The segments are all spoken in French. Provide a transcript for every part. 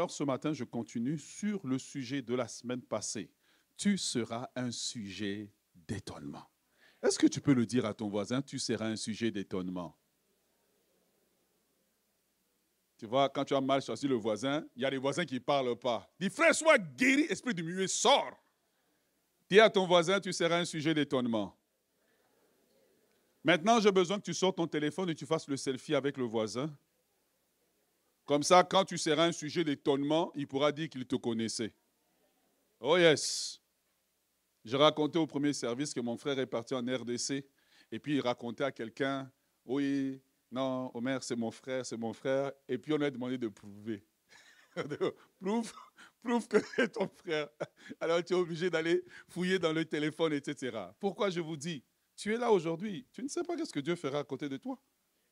Alors ce matin, je continue sur le sujet de la semaine passée. Tu seras un sujet d'étonnement. Est-ce que tu peux le dire à ton voisin, tu seras un sujet d'étonnement? Tu vois, quand tu as mal choisi le voisin, il y a des voisins qui ne parlent pas. Dis, frère, sois guéri, esprit du muet, sors. Dis à ton voisin, tu seras un sujet d'étonnement. Maintenant, j'ai besoin que tu sortes ton téléphone et tu fasses le selfie avec le voisin. Comme ça, quand tu seras un sujet d'étonnement, il pourra dire qu'il te connaissait. Oh yes. Je racontais au premier service que mon frère est parti en RDC et puis il racontait à quelqu'un, oui, non, Omer, c'est mon frère, c'est mon frère. Et puis on lui a demandé de prouver. Prouve que c'est ton frère. Alors tu es obligé d'aller fouiller dans le téléphone, etc. Pourquoi je vous dis, tu es là aujourd'hui, tu ne sais pas ce que Dieu fera à côté de toi.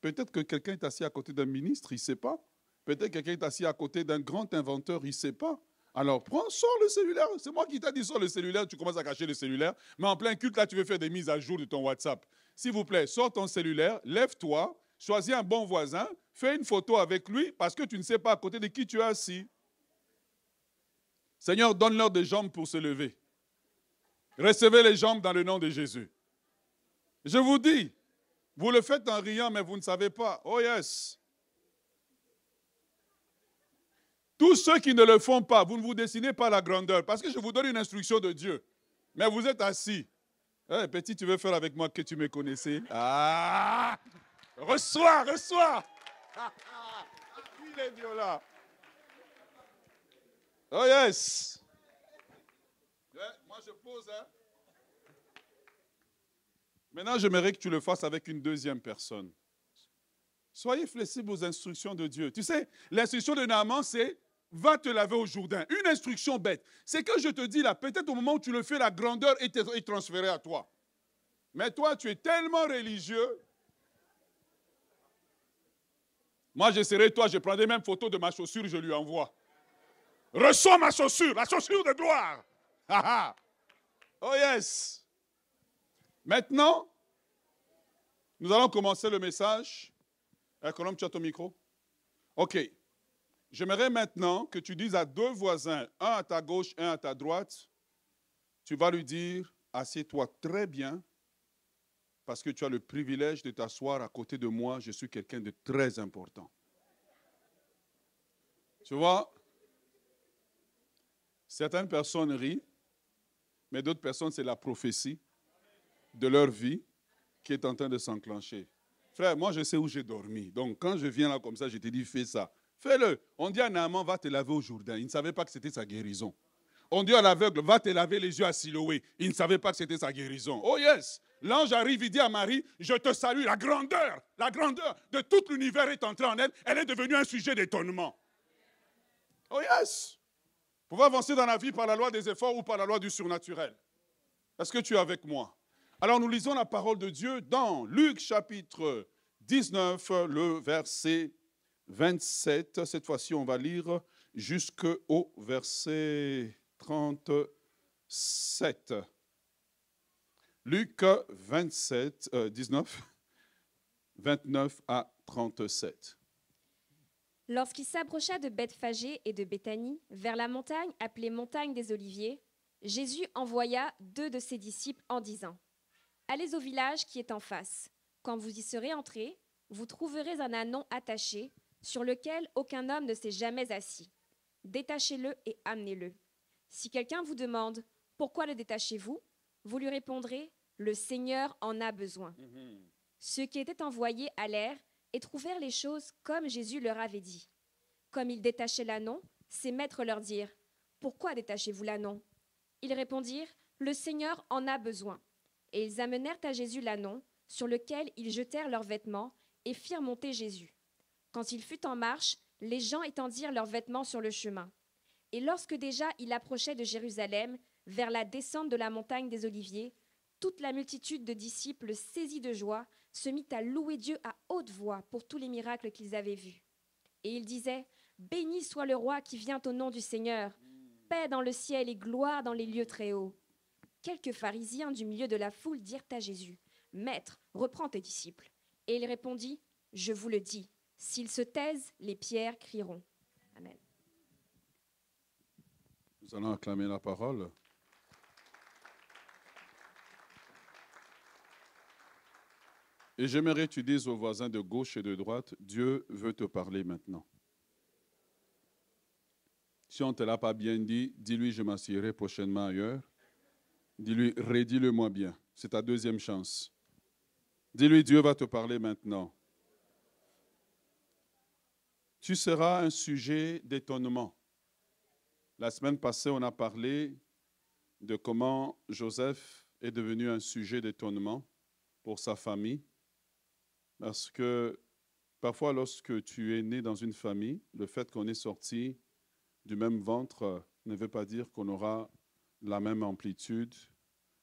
Peut-être que quelqu'un est assis à côté d'un ministre, il ne sait pas. Peut-être que quelqu'un est assis à côté d'un grand inventeur, il ne sait pas. Alors, sors le cellulaire. C'est moi qui t'ai dit, sors le cellulaire. Tu commences à cacher le cellulaire. Mais en plein culte, là, tu veux faire des mises à jour de ton WhatsApp. S'il vous plaît, sors ton cellulaire, lève-toi, choisis un bon voisin, fais une photo avec lui parce que tu ne sais pas à côté de qui tu es assis. Seigneur, donne-leur des jambes pour se lever. Recevez les jambes dans le nom de Jésus. Je vous dis, vous le faites en riant, mais vous ne savez pas. Oh yes. Tous ceux qui ne le font pas, vous ne vous dessinez pas la grandeur. Parce que je vous donne une instruction de Dieu. Mais vous êtes assis. Hey, petit, tu veux faire avec moi que tu me connaissais? Ah! Reçois, reçois! Il est violent. Oh yes! Ouais, moi je pose, hein? Maintenant, j'aimerais que tu le fasses avec une deuxième personne. Soyez flexibles aux instructions de Dieu. Tu sais, l'instruction de Naaman, c'est va te laver au Jourdain. Une instruction bête. C'est que je te dis là, peut-être au moment où tu le fais, la grandeur est transférée à toi. Mais toi, tu es tellement religieux. Moi, je serais toi, je prendrais même photo de ma chaussure, je lui envoie. Reçois ma chaussure, la chaussure de gloire. Oh yes. Maintenant, nous allons commencer le message. Colombe, tu as ton micro? OK. J'aimerais maintenant que tu dises à deux voisins, un à ta gauche, un à ta droite, tu vas lui dire, assieds-toi très bien, parce que tu as le privilège de t'asseoir à côté de moi, je suis quelqu'un de très important. Tu vois, certaines personnes rient, mais d'autres personnes, c'est la prophétie de leur vie qui est en train de s'enclencher. Frère, moi, je sais où j'ai dormi. Donc, quand je viens là comme ça, je te dis, fais ça. Fais-le. On dit à Naaman, va te laver au Jourdain. Il ne savait pas que c'était sa guérison. On dit à l'aveugle, va te laver les yeux à Siloé. Il ne savait pas que c'était sa guérison. Oh yes! L'ange arrive, il dit à Marie, je te salue, la grandeur de tout l'univers est entrée en elle. Elle est devenue un sujet d'étonnement. Oh yes! Vous pouvez avancer dans la vie par la loi des efforts ou par la loi du surnaturel. Est-ce que tu es avec moi? Alors nous lisons la parole de Dieu dans Luc chapitre 19, le verset 27. Cette fois-ci, on va lire jusqu'au verset 37. Luc 27, 19, 29 à 37. Lorsqu'il s'approcha de Bethphagée et de Béthanie, vers la montagne appelée montagne des Oliviers, Jésus envoya 2 de ses disciples en disant : Allez au village qui est en face. Quand vous y serez entrés, vous trouverez un ânon attaché, sur lequel aucun homme ne s'est jamais assis. Détachez-le et amenez-le. Si quelqu'un vous demande « Pourquoi le détachez-vous ?», vous lui répondrez « Le Seigneur en a besoin ». Ceux qui étaient envoyés allèrent et trouvèrent les choses comme Jésus leur avait dit. Comme ils détachaient l'ânon, ses maîtres leur dirent : « Pourquoi détachez-vous l'ânon ?» Ils répondirent : « Le Seigneur en a besoin. » Et ils amenèrent à Jésus l'ânon, sur lequel ils jetèrent leurs vêtements et firent monter Jésus. Quand il fut en marche, les gens étendirent leurs vêtements sur le chemin. Et lorsque déjà il approchait de Jérusalem, vers la descente de la montagne des Oliviers, toute la multitude de disciples, saisis de joie, se mit à louer Dieu à haute voix pour tous les miracles qu'ils avaient vus. Et ils disaient : « Béni soit le roi qui vient au nom du Seigneur, paix dans le ciel et gloire dans les lieux très hauts. » Quelques pharisiens du milieu de la foule dirent à Jésus : « Maître, reprends tes disciples. » Et il répondit : « Je vous le dis, s'ils se taisent, les pierres crieront. » Amen. Nous allons acclamer la parole. Et j'aimerais que tu dises aux voisins de gauche et de droite, Dieu veut te parler maintenant. Si on ne te l'a pas bien dit, dis-lui, je m'assierai prochainement ailleurs. Dis-lui, redis-le-moi bien. C'est ta deuxième chance. Dis-lui, Dieu va te parler maintenant. Tu seras un sujet d'étonnement. La semaine passée, on a parlé de comment Joseph est devenu un sujet d'étonnement pour sa famille. Parce que parfois, lorsque tu es né dans une famille, le fait qu'on est sorti du même ventre ne veut pas dire qu'on aura la même amplitude,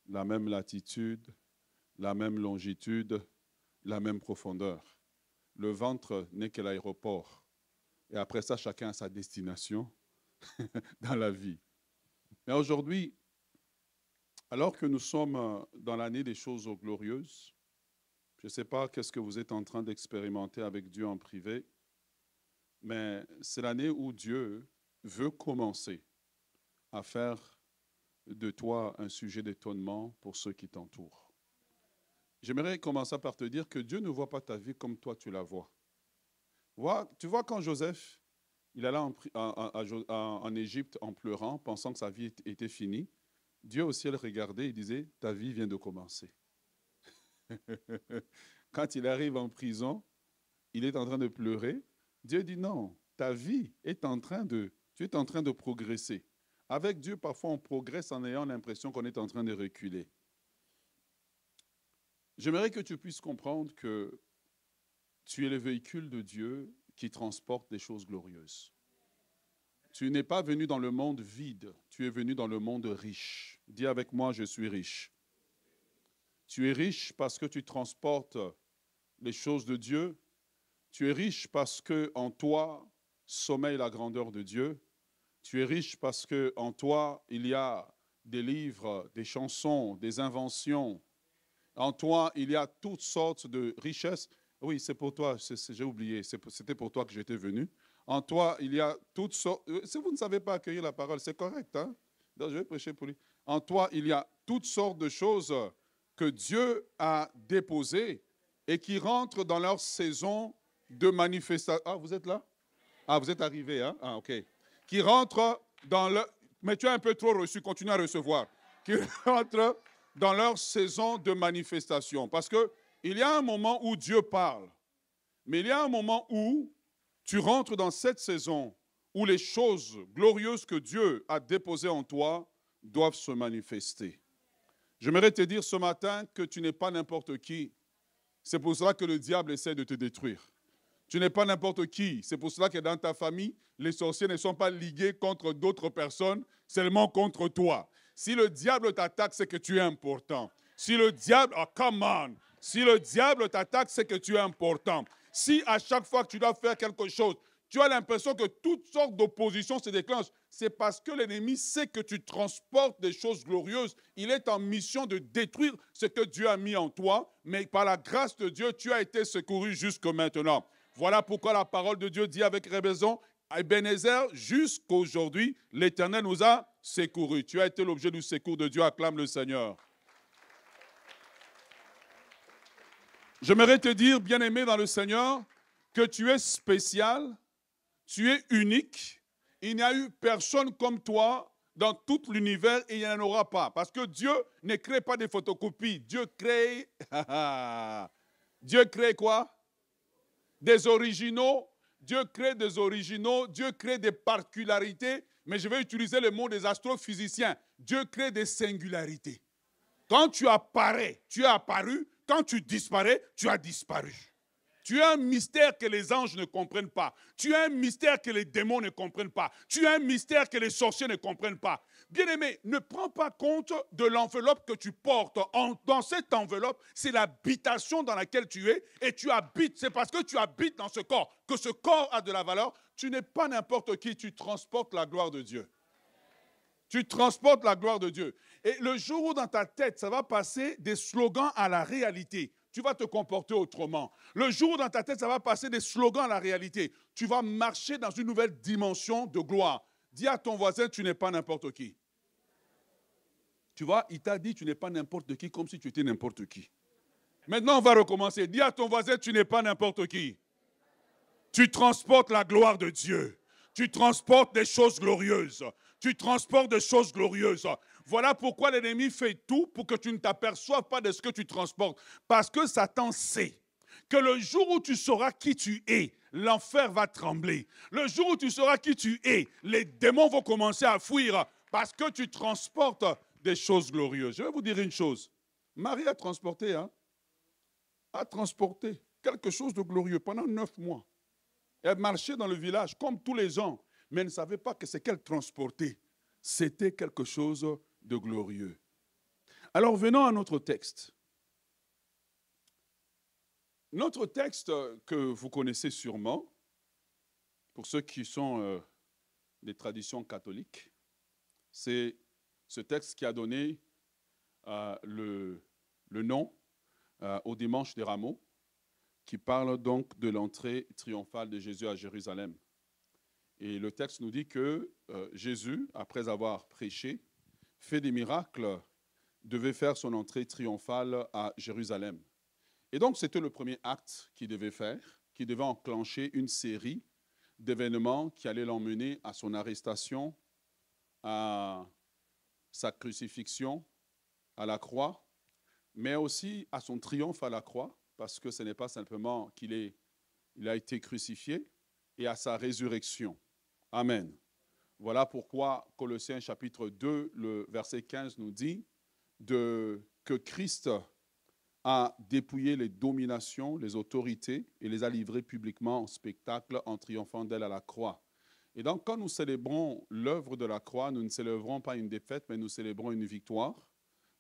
la même latitude, la même longitude, la même profondeur. Le ventre n'est que l'aéroport. Et après ça, chacun a sa destination dans la vie. Mais aujourd'hui, alors que nous sommes dans l'année des choses glorieuses, je ne sais pas qu'est-ce que vous êtes en train d'expérimenter avec Dieu en privé, mais c'est l'année où Dieu veut commencer à faire de toi un sujet d'étonnement pour ceux qui t'entourent. J'aimerais commencer par te dire que Dieu ne voit pas ta vie comme toi tu la vois. Tu vois quand Joseph, il allait en Égypte en pleurant, pensant que sa vie était finie, Dieu au ciel regardait et disait, ta vie vient de commencer. Quand il arrive en prison, il est en train de pleurer. Dieu dit non, ta vie est en train de, tu es en train de progresser. Avec Dieu, parfois on progresse en ayant l'impression qu'on est en train de reculer. J'aimerais que tu puisses comprendre que tu es le véhicule de Dieu qui transporte des choses glorieuses. Tu n'es pas venu dans le monde vide, tu es venu dans le monde riche. Dis avec moi, je suis riche. Tu es riche parce que tu transportes les choses de Dieu. Tu es riche parce qu'en toi sommeille la grandeur de Dieu. Tu es riche parce qu'en toi, il y a des livres, des chansons, des inventions. En toi, il y a toutes sortes de richesses. Oui, c'est pour toi, j'ai oublié, c'était pour toi que j'étais venu. En toi, il y a toutes sortes... Si vous ne savez pas accueillir la parole, c'est correct, hein? Donc, je vais prêcher pour lui. En toi, il y a toutes sortes de choses que Dieu a déposées et qui rentrent dans leur saison de manifestation. Ah, vous êtes là? Ah, vous êtes arrivé, hein? Ah, OK. Qui rentrent dans le... Mais tu as un peu trop reçu, continue à recevoir. Qui rentrent dans leur saison de manifestation. Parce qu'il y a un moment où Dieu parle, mais il y a un moment où tu rentres dans cette saison où les choses glorieuses que Dieu a déposées en toi doivent se manifester. J'aimerais te dire ce matin que tu n'es pas n'importe qui. C'est pour cela que le diable essaie de te détruire. Tu n'es pas n'importe qui. C'est pour cela que dans ta famille, les sorciers ne sont pas ligués contre d'autres personnes, seulement contre toi. Si le diable t'attaque, c'est que tu es important. Si le diable, oh come on, si le diable t'attaque, c'est que tu es important. Si à chaque fois que tu dois faire quelque chose, tu as l'impression que toutes sortes d'oppositions se déclenchent, c'est parce que l'ennemi sait que tu transportes des choses glorieuses. Il est en mission de détruire ce que Dieu a mis en toi, mais par la grâce de Dieu, tu as été secouru jusque maintenant. Voilà pourquoi la parole de Dieu dit avec raison, Ebenezer, jusqu'aujourd'hui, l'Éternel nous a secourus. Tu as été l'objet du secours de Dieu, acclame le Seigneur. J'aimerais te dire, bien-aimé dans le Seigneur, que tu es spécial, tu es unique. Il n'y a eu personne comme toi dans tout l'univers et il n'y en aura pas. Parce que Dieu ne crée pas des photocopies. Dieu crée... Dieu crée quoi? Des originaux. Dieu crée des originaux. Dieu crée des particularités. Mais je vais utiliser le mot des astrophysiciens. Dieu crée des singularités. Quand tu apparais, tu es apparu. Quand tu disparais, tu as disparu. Tu as un mystère que les anges ne comprennent pas. Tu as un mystère que les démons ne comprennent pas. Tu as un mystère que les sorciers ne comprennent pas. Bien-aimé, ne prends pas compte de l'enveloppe que tu portes. Dans cette enveloppe, c'est l'habitation dans laquelle tu es et tu habites. C'est parce que tu habites dans ce corps que ce corps a de la valeur. Tu n'es pas n'importe qui, tu transportes la gloire de Dieu. Tu transportes la gloire de Dieu. Et le jour où dans ta tête, ça va passer des slogans à la réalité, tu vas te comporter autrement. Le jour où dans ta tête, ça va passer des slogans à la réalité, tu vas marcher dans une nouvelle dimension de gloire. Dis à ton voisin, tu n'es pas n'importe qui. Tu vois, il t'a dit, tu n'es pas n'importe qui, comme si tu étais n'importe qui. Maintenant, on va recommencer. Dis à ton voisin, tu n'es pas n'importe qui. Tu transportes la gloire de Dieu. Tu transportes des choses glorieuses. Tu transportes des choses glorieuses. Voilà pourquoi l'ennemi fait tout pour que tu ne t'aperçoives pas de ce que tu transportes. Parce que Satan sait que le jour où tu sauras qui tu es, l'enfer va trembler. Le jour où tu sauras qui tu es, les démons vont commencer à fuir parce que tu transportes des choses glorieuses. Je vais vous dire une chose. Marie a transporté quelque chose de glorieux pendant 9 mois. Elle marchait dans le village comme tous les gens, mais elle ne savait pas que ce qu'elle transportait, c'était quelque chose de glorieux. Alors venons à notre texte. Notre texte que vous connaissez sûrement, pour ceux qui sont des traditions catholiques, c'est ce texte qui a donné le nom au dimanche des Rameaux, qui parle donc de l'entrée triomphale de Jésus à Jérusalem. Et le texte nous dit que Jésus, après avoir prêché, fait des miracles, devait faire son entrée triomphale à Jérusalem. Et donc, c'était le premier acte qu'il devait faire, qui devait enclencher une série d'événements qui allaient l'emmener à son arrestation, à sa crucifixion à la croix, mais aussi à son triomphe à la croix, parce que ce n'est pas simplement qu'il a été crucifié, et à sa résurrection. Amen. Voilà pourquoi Colossiens chapitre 2, le verset 15 nous dit que Christ a dépouillé les dominations, les autorités, et les a livrées publiquement en spectacle en triomphant d'elles à la croix. Et donc, quand nous célébrons l'œuvre de la croix, nous ne célébrons pas une défaite, mais nous célébrons une victoire.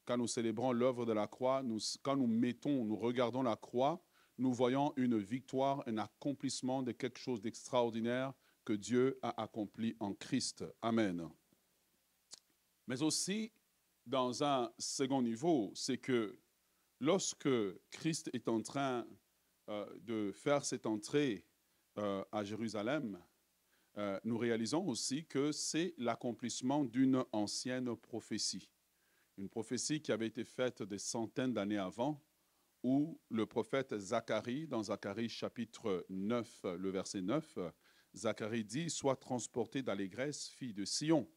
Quand nous célébrons l'œuvre de la croix, quand nous regardons la croix, nous voyons une victoire, un accomplissement de quelque chose d'extraordinaire que Dieu a accompli en Christ. Amen. Mais aussi, dans un second niveau, c'est que lorsque Christ est en train de faire cette entrée à Jérusalem, nous réalisons aussi que c'est l'accomplissement d'une ancienne prophétie. Une prophétie qui avait été faite des centaines d'années avant, où le prophète Zacharie, dans Zacharie chapitre 9, le verset 9, Zacharie dit « Sois transporté d'allégresse, fille de Sion,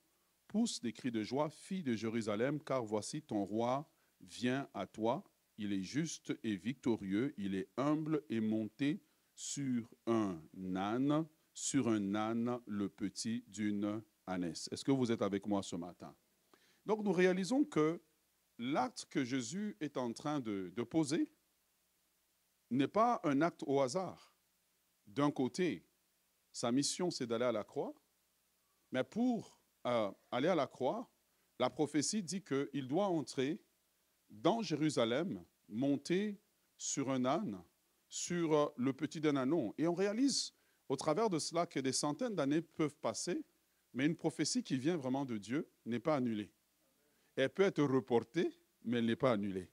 pousse des cris de joie, fille de Jérusalem, car voici ton roi vient à toi. Il est juste et victorieux, il est humble et monté sur un âne, le petit d'une ânesse. » Est-ce que vous êtes avec moi ce matin? Donc nous réalisons que l'acte que Jésus est en train de poser n'est pas un acte au hasard. D'un côté, sa mission, c'est d'aller à la croix, mais pour aller à la croix, la prophétie dit qu'il doit entrer dans Jérusalem, monter sur un âne, sur le petit d'un ânon. Et on réalise au travers de cela que des centaines d'années peuvent passer, mais une prophétie qui vient vraiment de Dieu n'est pas annulée. Elle peut être reportée, mais elle n'est pas annulée.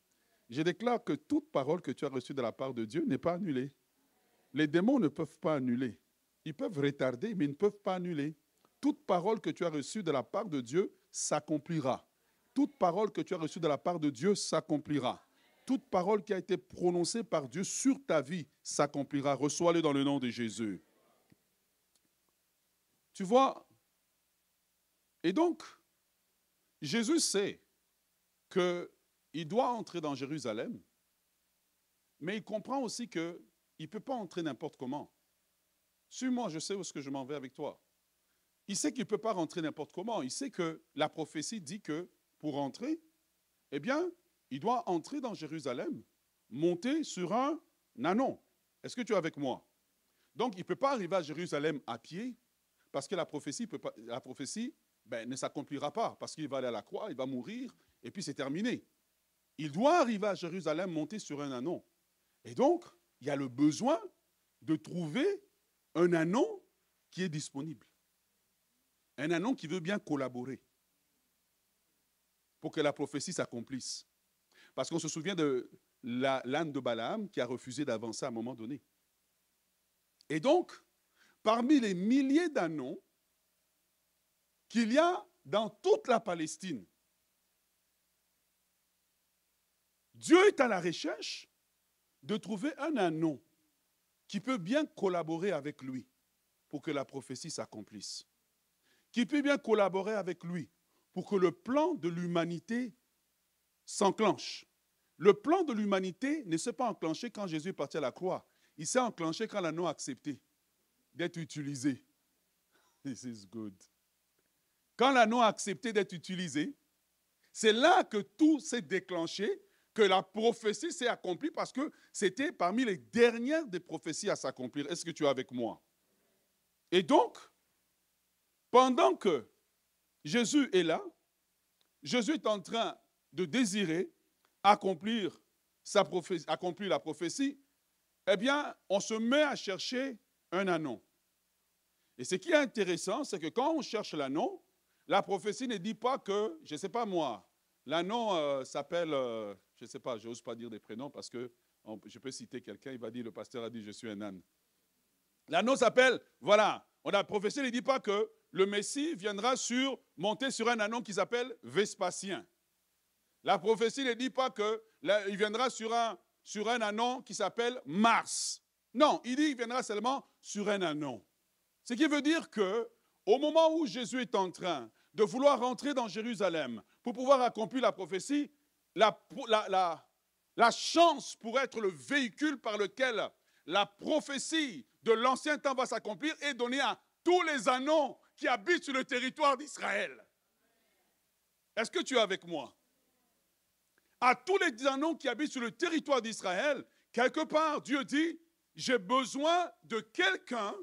Je déclare que toute parole que tu as reçue de la part de Dieu n'est pas annulée. Les démons ne peuvent pas annuler. Ils peuvent retarder, mais ils ne peuvent pas annuler. Toute parole que tu as reçue de la part de Dieu s'accomplira. Toute parole que tu as reçue de la part de Dieu s'accomplira. Toute parole qui a été prononcée par Dieu sur ta vie s'accomplira. Reçois-le dans le nom de Jésus. Tu vois? Et donc, Jésus sait qu'il doit entrer dans Jérusalem, mais il comprend aussi qu'il ne peut pas entrer n'importe comment. Suis-moi, je sais où est-ce que je m'en vais avec toi. Il sait qu'il ne peut pas rentrer n'importe comment. Il sait que la prophétie dit que pour entrer, eh bien, il doit entrer dans Jérusalem, monter sur un ânon. Est-ce que tu es avec moi? Donc, il ne peut pas arriver à Jérusalem à pied parce que la prophétie ne s'accomplira pas parce qu'il va aller à la croix, il va mourir et puis c'est terminé. Il doit arriver à Jérusalem, monter sur un ânon. Et donc, il y a le besoin de trouver un ânon qui est disponible. Un ânon qui veut bien collaborer pour que la prophétie s'accomplisse. Parce qu'on se souvient de l'âne de Balaam qui a refusé d'avancer à un moment donné. Et donc, parmi les milliers d'ânons, qu'il y a dans toute la Palestine. Dieu est à la recherche de trouver un anneau qui peut bien collaborer avec lui pour que la prophétie s'accomplisse. Qui peut bien collaborer avec lui pour que le plan de l'humanité s'enclenche. Le plan de l'humanité ne s'est pas enclenché quand Jésus est parti à la croix. Il s'est enclenché quand l'anneau a accepté d'être utilisé. This is good. Quand l'anneau a accepté d'être utilisé, c'est là que tout s'est déclenché, que la prophétie s'est accomplie parce que c'était parmi les dernières des prophéties à s'accomplir. Est-ce que tu es avec moi? Et donc, pendant que Jésus est là, Jésus est en train de désirer accomplir la prophétie, eh bien, on se met à chercher un anneau. Et ce qui est intéressant, c'est que quand on cherche l'anneau, la prophétie ne dit pas que, je ne sais pas moi, l'anneau s'appelle, je ne sais pas, je n'ose pas dire des prénoms parce que je peux citer quelqu'un, il va dire, le pasteur a dit, je suis un âne. L'anneau s'appelle, voilà, la prophétie ne dit pas que le Messie viendra monter sur un anneau qui s'appelle Vespasien. La prophétie ne dit pas qu'il viendra sur un anneau qui s'appelle Mars. Non, il dit qu'il viendra seulement sur un anneau. Ce qui veut dire qu'au moment où Jésus est en train de vouloir rentrer dans Jérusalem pour pouvoir accomplir la prophétie, la chance pour être le véhicule par lequel la prophétie de l'ancien temps va s'accomplir est donnée à tous les anneaux qui habitent sur le territoire d'Israël. Est-ce que tu es avec moi? À tous les anneaux qui habitent sur le territoire d'Israël, quelque part, Dieu dit, j'ai besoin de quelqu'un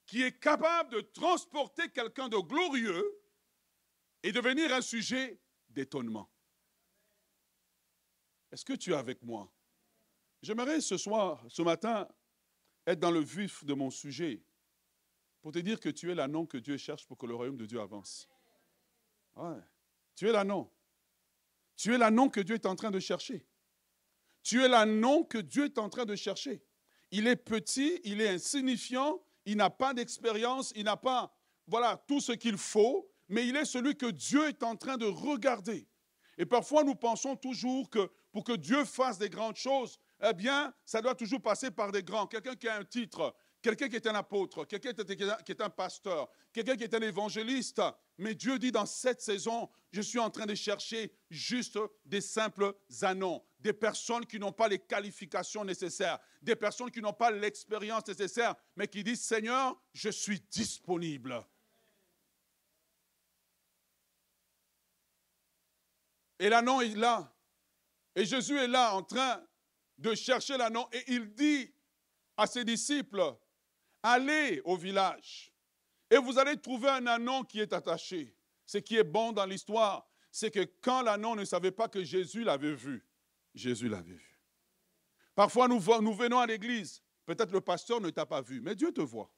qui est capable de transporter quelqu'un de glorieux et devenir un sujet d'étonnement. Est-ce que tu es avec moi? J'aimerais ce matin, être dans le vif de mon sujet pour te dire que tu es l'anneau que Dieu cherche pour que le royaume de Dieu avance. Ouais. Tu es l'anneau. Tu es l'anneau que Dieu est en train de chercher. Tu es l'anneau que Dieu est en train de chercher. Il est petit, il est insignifiant, il n'a pas d'expérience, il n'a pas tout ce qu'il faut, mais il est celui que Dieu est en train de regarder. Et parfois, nous pensons toujours que pour que Dieu fasse des grandes choses, eh bien, ça doit toujours passer par des grands. Quelqu'un qui a un titre, quelqu'un qui est un apôtre, quelqu'un qui est un pasteur, quelqu'un qui est un évangéliste. Mais Dieu dit dans cette saison, je suis en train de chercher juste des simples anneaux, des personnes qui n'ont pas les qualifications nécessaires, des personnes qui n'ont pas l'expérience nécessaire, mais qui disent, Seigneur, je suis disponible. Et l'anneau est là. Et Jésus est là en train de chercher l'anneau. Et il dit à ses disciples, allez au village et vous allez trouver un anneau qui est attaché. Ce qui est bon dans l'histoire, c'est que quand l'anneau ne savait pas que Jésus l'avait vu, Jésus l'avait vu. Parfois, nous venons à l'église. Peut-être le pasteur ne t'a pas vu, mais Dieu te voit.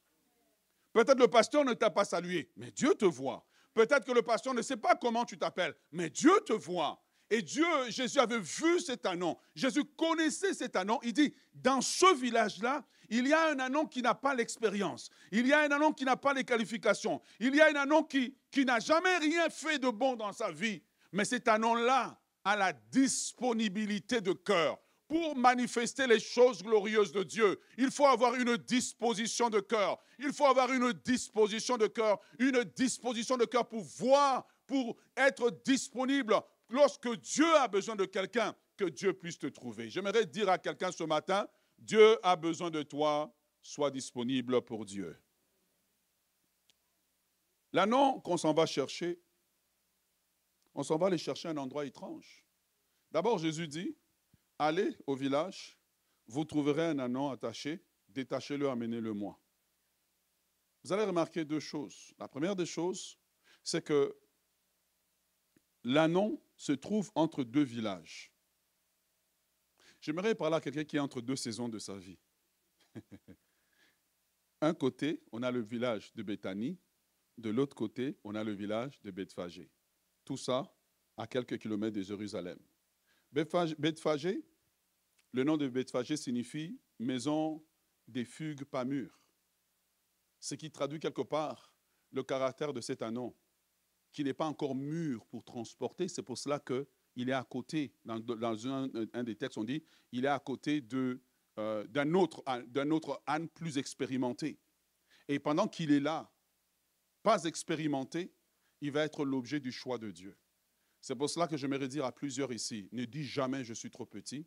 Peut-être le pasteur ne t'a pas salué, mais Dieu te voit. Peut-être que le pasteur ne sait pas comment tu t'appelles, mais Dieu te voit. Et Jésus avait vu cet anneau. Jésus connaissait cet anneau. Il dit, dans ce village-là, il y a un anneau qui n'a pas l'expérience. Il y a un anneau qui n'a pas les qualifications. Il y a un anneau qui n'a jamais rien fait de bon dans sa vie. Mais cet anneau-là a la disponibilité de cœur. Pour manifester les choses glorieuses de Dieu, il faut avoir une disposition de cœur. Il faut avoir une disposition de cœur. Une disposition de cœur pour voir, pour être disponible. Lorsque Dieu a besoin de quelqu'un, que Dieu puisse te trouver. J'aimerais dire à quelqu'un ce matin, Dieu a besoin de toi, sois disponible pour Dieu. L'anneau qu'on s'en va chercher, on s'en va aller chercher à un endroit étrange. D'abord, Jésus dit, allez au village, vous trouverez un anneau attaché, détachez-le, amenez-le-moi. Vous allez remarquer deux choses. La première des choses, c'est que l'anneau se trouve entre deux villages. J'aimerais parler à quelqu'un qui est entre deux saisons de sa vie. Un côté, on a le village de Béthanie. De l'autre côté, on a le village de Bethphagée. Tout ça à quelques kilomètres de Jérusalem. Bethphagée, le nom de Bethphagée signifie maison des figues pas mûres. Ce qui traduit quelque part le caractère de cet anneau. qui n'est pas encore mûr pour transporter. C'est pour cela qu'il est à côté, dans un des textes, on dit, il est à côté d'un autre âne plus expérimenté. Et pendant qu'il est là, pas expérimenté, il va être l'objet du choix de Dieu. C'est pour cela que j'aimerais dire à plusieurs ici, ne dis jamais je suis trop petit,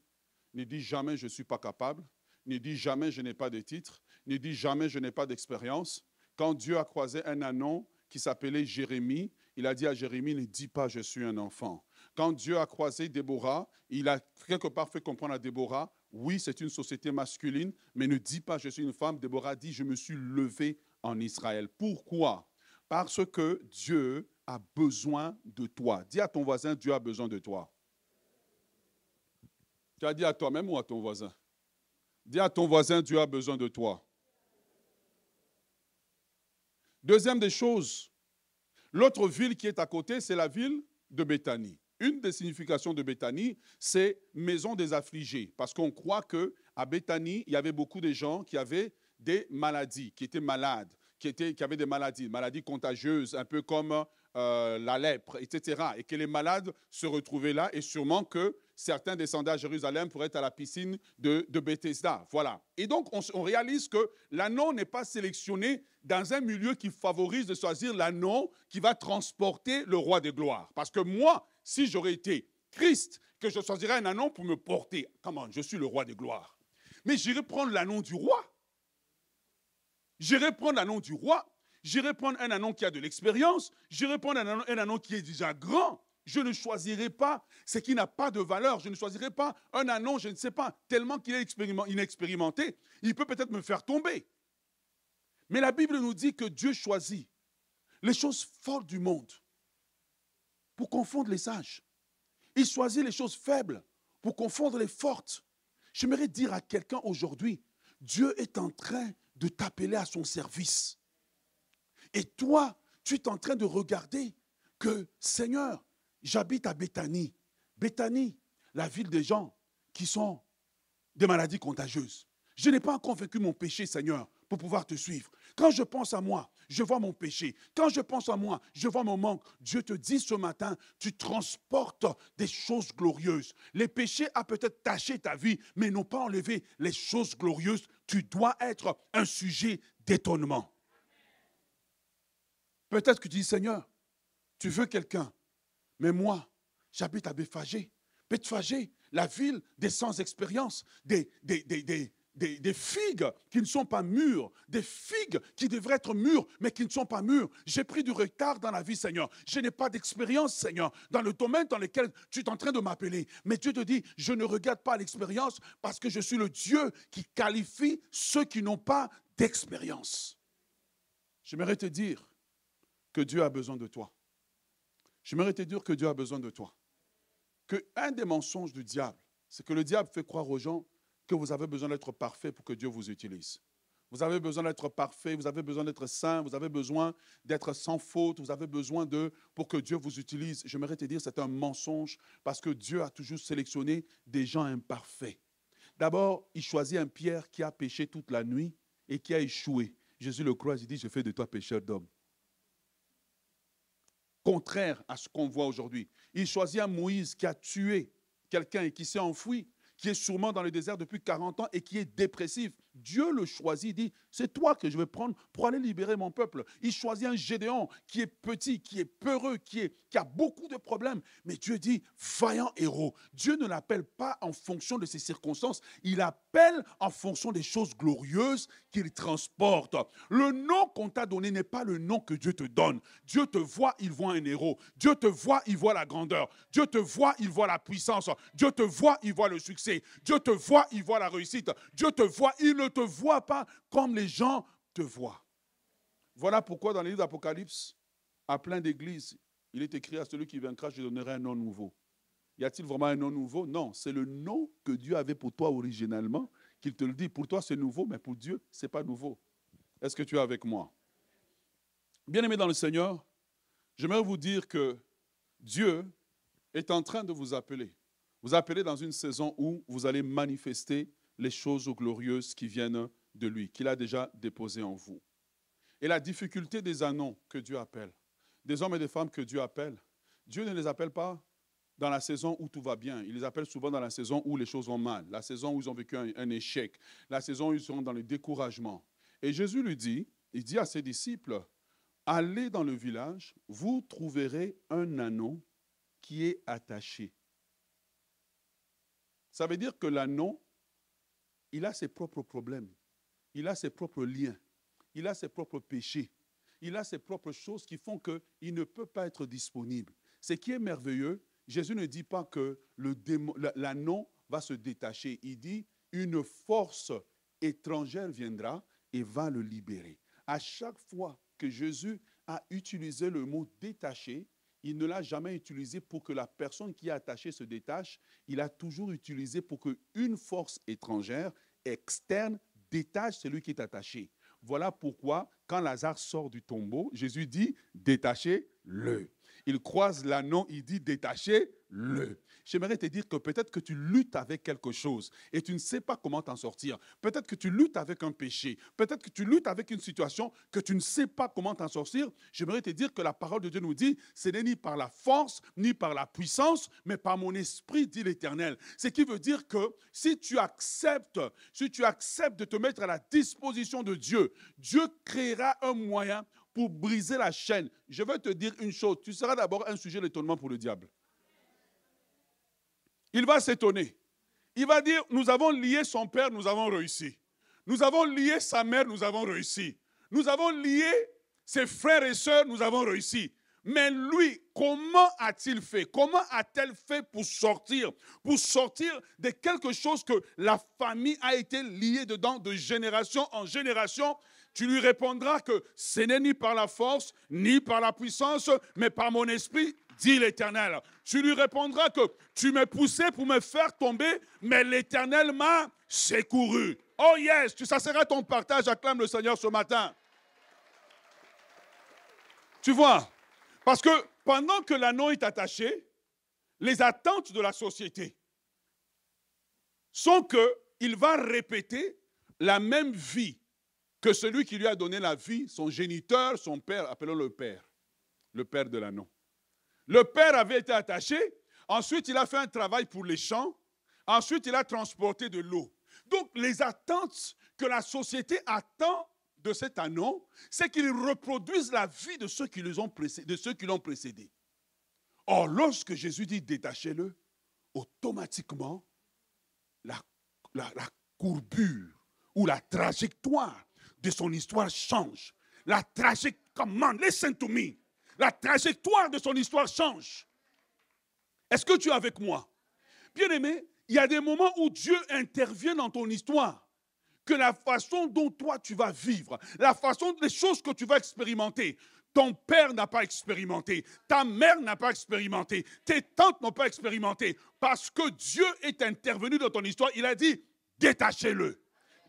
ne dis jamais je ne suis pas capable, ne dis jamais je n'ai pas de titre, ne dis jamais je n'ai pas d'expérience. Quand Dieu a croisé un ânon qui s'appelait Jérémie, il a dit à Jérémie, ne dis pas je suis un enfant. Quand Dieu a croisé Déborah, il a quelque part fait comprendre à Déborah, oui, c'est une société masculine, mais ne dis pas je suis une femme. Déborah dit, je me suis levée en Israël. Pourquoi? Parce que Dieu a besoin de toi. Dis à ton voisin, Dieu a besoin de toi. Tu as dit à toi-même ou à ton voisin? Dis à ton voisin, Dieu a besoin de toi. Deuxième des choses, l'autre ville qui est à côté, c'est la ville de Béthanie. Une des significations de Béthanie, c'est maison des affligés. Parce qu'on croit qu'à Béthanie, il y avait beaucoup de gens qui avaient des maladies, qui étaient malades, qui avaient des maladies contagieuses, un peu comme la lèpre, etc. Et que les malades se retrouvaient là et sûrement que certains descendaient à Jérusalem pour être à la piscine de Bethesda. Voilà. Et donc, on réalise que l'ânon n'est pas sélectionné dans un milieu qui favorise de choisir l'ânon qui va transporter le roi de gloire. Parce que moi, si j'aurais été Christ, que je choisirais un ânon pour me porter, comment, je suis le roi de gloire. Mais j'irai prendre l'ânon du roi. J'irai prendre l'ânon du roi. J'irai prendre un ânon qui a de l'expérience. J'irai prendre un ânon qui est déjà grand. Je ne choisirai pas ce qui n'a pas de valeur. Je ne choisirai pas un ânon, je ne sais pas, tellement qu'il est inexpérimenté. Il peut peut-être me faire tomber. Mais la Bible nous dit que Dieu choisit les choses fortes du monde pour confondre les sages. Il choisit les choses faibles pour confondre les fortes. J'aimerais dire à quelqu'un aujourd'hui, Dieu est en train de t'appeler à son service. Et toi, tu es en train de regarder que, Seigneur, j'habite à Béthanie. Béthanie, la ville des gens qui sont des maladies contagieuses. Je n'ai pas encore vaincu mon péché, Seigneur, pour pouvoir te suivre. Quand je pense à moi, je vois mon péché. Quand je pense à moi, je vois mon manque. Dieu te dit ce matin, tu transportes des choses glorieuses. Les péchés ont peut-être taché ta vie, mais n'ont pas enlevé les choses glorieuses. Tu dois être un sujet d'étonnement. Peut-être que tu dis, Seigneur, tu veux quelqu'un, mais moi, j'habite à Bethphagée. Bethphagée, la ville des sans expérience, des figues qui ne sont pas mûres, des figues qui devraient être mûres, mais qui ne sont pas mûres. J'ai pris du retard dans la vie, Seigneur. Je n'ai pas d'expérience, Seigneur, dans le domaine dans lequel tu es en train de m'appeler. Mais Dieu te dit, je ne regarde pas l'expérience parce que je suis le Dieu qui qualifie ceux qui n'ont pas d'expérience. J'aimerais te dire que Dieu a besoin de toi. J'aimerais te dire que Dieu a besoin de toi. Qu'un des mensonges du diable, c'est que le diable fait croire aux gens que vous avez besoin d'être parfait pour que Dieu vous utilise. Vous avez besoin d'être parfait, vous avez besoin d'être saint, vous avez besoin d'être sans faute, vous avez besoin pour que Dieu vous utilise. J'aimerais te dire que c'est un mensonge parce que Dieu a toujours sélectionné des gens imparfaits. D'abord, il choisit un Pierre qui a péché toute la nuit et qui a échoué. Jésus le croise, il dit, je fais de toi pécheur d'homme. Contraire à ce qu'on voit aujourd'hui. Il choisit un Moïse qui a tué quelqu'un et qui s'est enfoui, qui est sûrement dans le désert depuis 40 ans et qui est dépressif. Dieu le choisit, dit, c'est toi que je vais prendre pour aller libérer mon peuple. Il choisit un Gédéon qui est petit, qui est peureux, qui a beaucoup de problèmes. Mais Dieu dit, vaillant héros. Dieu ne l'appelle pas en fonction de ses circonstances, il appelle en fonction des choses glorieuses qu'il transporte. Le nom qu'on t'a donné n'est pas le nom que Dieu te donne. Dieu te voit, il voit un héros. Dieu te voit, il voit la grandeur. Dieu te voit, il voit la puissance. Dieu te voit, il voit le succès. Dieu te voit, il voit la réussite. Dieu te voit, il ne te voit pas comme les gens te voient. Voilà pourquoi dans les livres d'Apocalypse, à plein d'églises, il est écrit à celui qui vaincra, je donnerai un nom nouveau. Y a-t-il vraiment un nom nouveau? Non, c'est le nom que Dieu avait pour toi originalement, qu'il te le dit. Pour toi, c'est nouveau, mais pour Dieu, ce n'est pas nouveau. Est-ce que tu es avec moi? Bien-aimés dans le Seigneur, j'aimerais vous dire que Dieu est en train de vous appeler. Vous appelez dans une saison où vous allez manifester les choses glorieuses qui viennent de lui, qu'il a déjà déposées en vous. Et la difficulté des ânons que Dieu appelle, des hommes et des femmes que Dieu appelle, Dieu ne les appelle pas dans la saison où tout va bien. Il les appelle souvent dans la saison où les choses vont mal, la saison où ils ont vécu un échec, la saison où ils sont dans le découragement. Et Jésus lui dit, il dit à ses disciples, allez dans le village, vous trouverez un anneau qui est attaché. Ça veut dire que l'anneau, il a ses propres problèmes, il a ses propres liens, il a ses propres péchés, il a ses propres choses qui font qu'il ne peut pas être disponible. Ce qui est merveilleux, Jésus ne dit pas que l'anneau va se détacher. Il dit, une force étrangère viendra et va le libérer. À chaque fois que Jésus a utilisé le mot détaché, il ne l'a jamais utilisé pour que la personne qui est attachée se détache. Il a toujours utilisé pour qu'une force étrangère, externe, détache celui qui est attaché. Voilà pourquoi, quand Lazare sort du tombeau, Jésus dit, détachez-le. Il croise l'anneau, il dit, détachez-le. J'aimerais te dire que peut-être que tu luttes avec quelque chose et tu ne sais pas comment t'en sortir. Peut-être que tu luttes avec un péché. Peut-être que tu luttes avec une situation que tu ne sais pas comment t'en sortir. J'aimerais te dire que la parole de Dieu nous dit, ce n'est ni par la force, ni par la puissance, mais par mon esprit, dit l'Éternel. Ce qui veut dire que si tu acceptes de te mettre à la disposition de Dieu, Dieu créera un moyen pour briser la chaîne. Je vais te dire une chose, tu seras d'abord un sujet d'étonnement pour le diable. Il va s'étonner. Il va dire, nous avons lié son père, nous avons réussi. Nous avons lié sa mère, nous avons réussi. Nous avons lié ses frères et sœurs, nous avons réussi. Mais lui, comment a-t-il fait? Comment a-t-elle fait pour sortir de quelque chose que la famille a été liée dedans de génération en génération? Tu lui répondras que ce n'est ni par la force, ni par la puissance, mais par mon esprit, dit l'Éternel. Tu lui répondras que tu m'as poussé pour me faire tomber, mais l'Éternel m'a secouru. Oh yes, ça sera ton partage, acclame le Seigneur ce matin. Tu vois, parce que pendant que l'anneau est attaché, les attentes de la société sont qu'il va répéter la même vie que celui qui lui a donné la vie, son géniteur, son père, appelons-le le père de l'anneau. Le père avait été attaché, ensuite il a fait un travail pour les champs, ensuite il a transporté de l'eau. Donc les attentes que la société attend de cet anneau, c'est qu'il reproduise la vie de ceux qui l'ont précédé. Or, lorsque Jésus dit détachez-le, automatiquement, la courbure ou la trajectoire de son histoire change. La trajectoire, listen to me. La trajectoire de son histoire change. Est-ce que tu es avec moi? Bien-aimé, il y a des moments où Dieu intervient dans ton histoire. Que la façon dont toi tu vas vivre, la façon, les choses que tu vas expérimenter, ton père n'a pas expérimenté, ta mère n'a pas expérimenté, tes tantes n'ont pas expérimenté. Parce que Dieu est intervenu dans ton histoire, il a dit, détachez-le,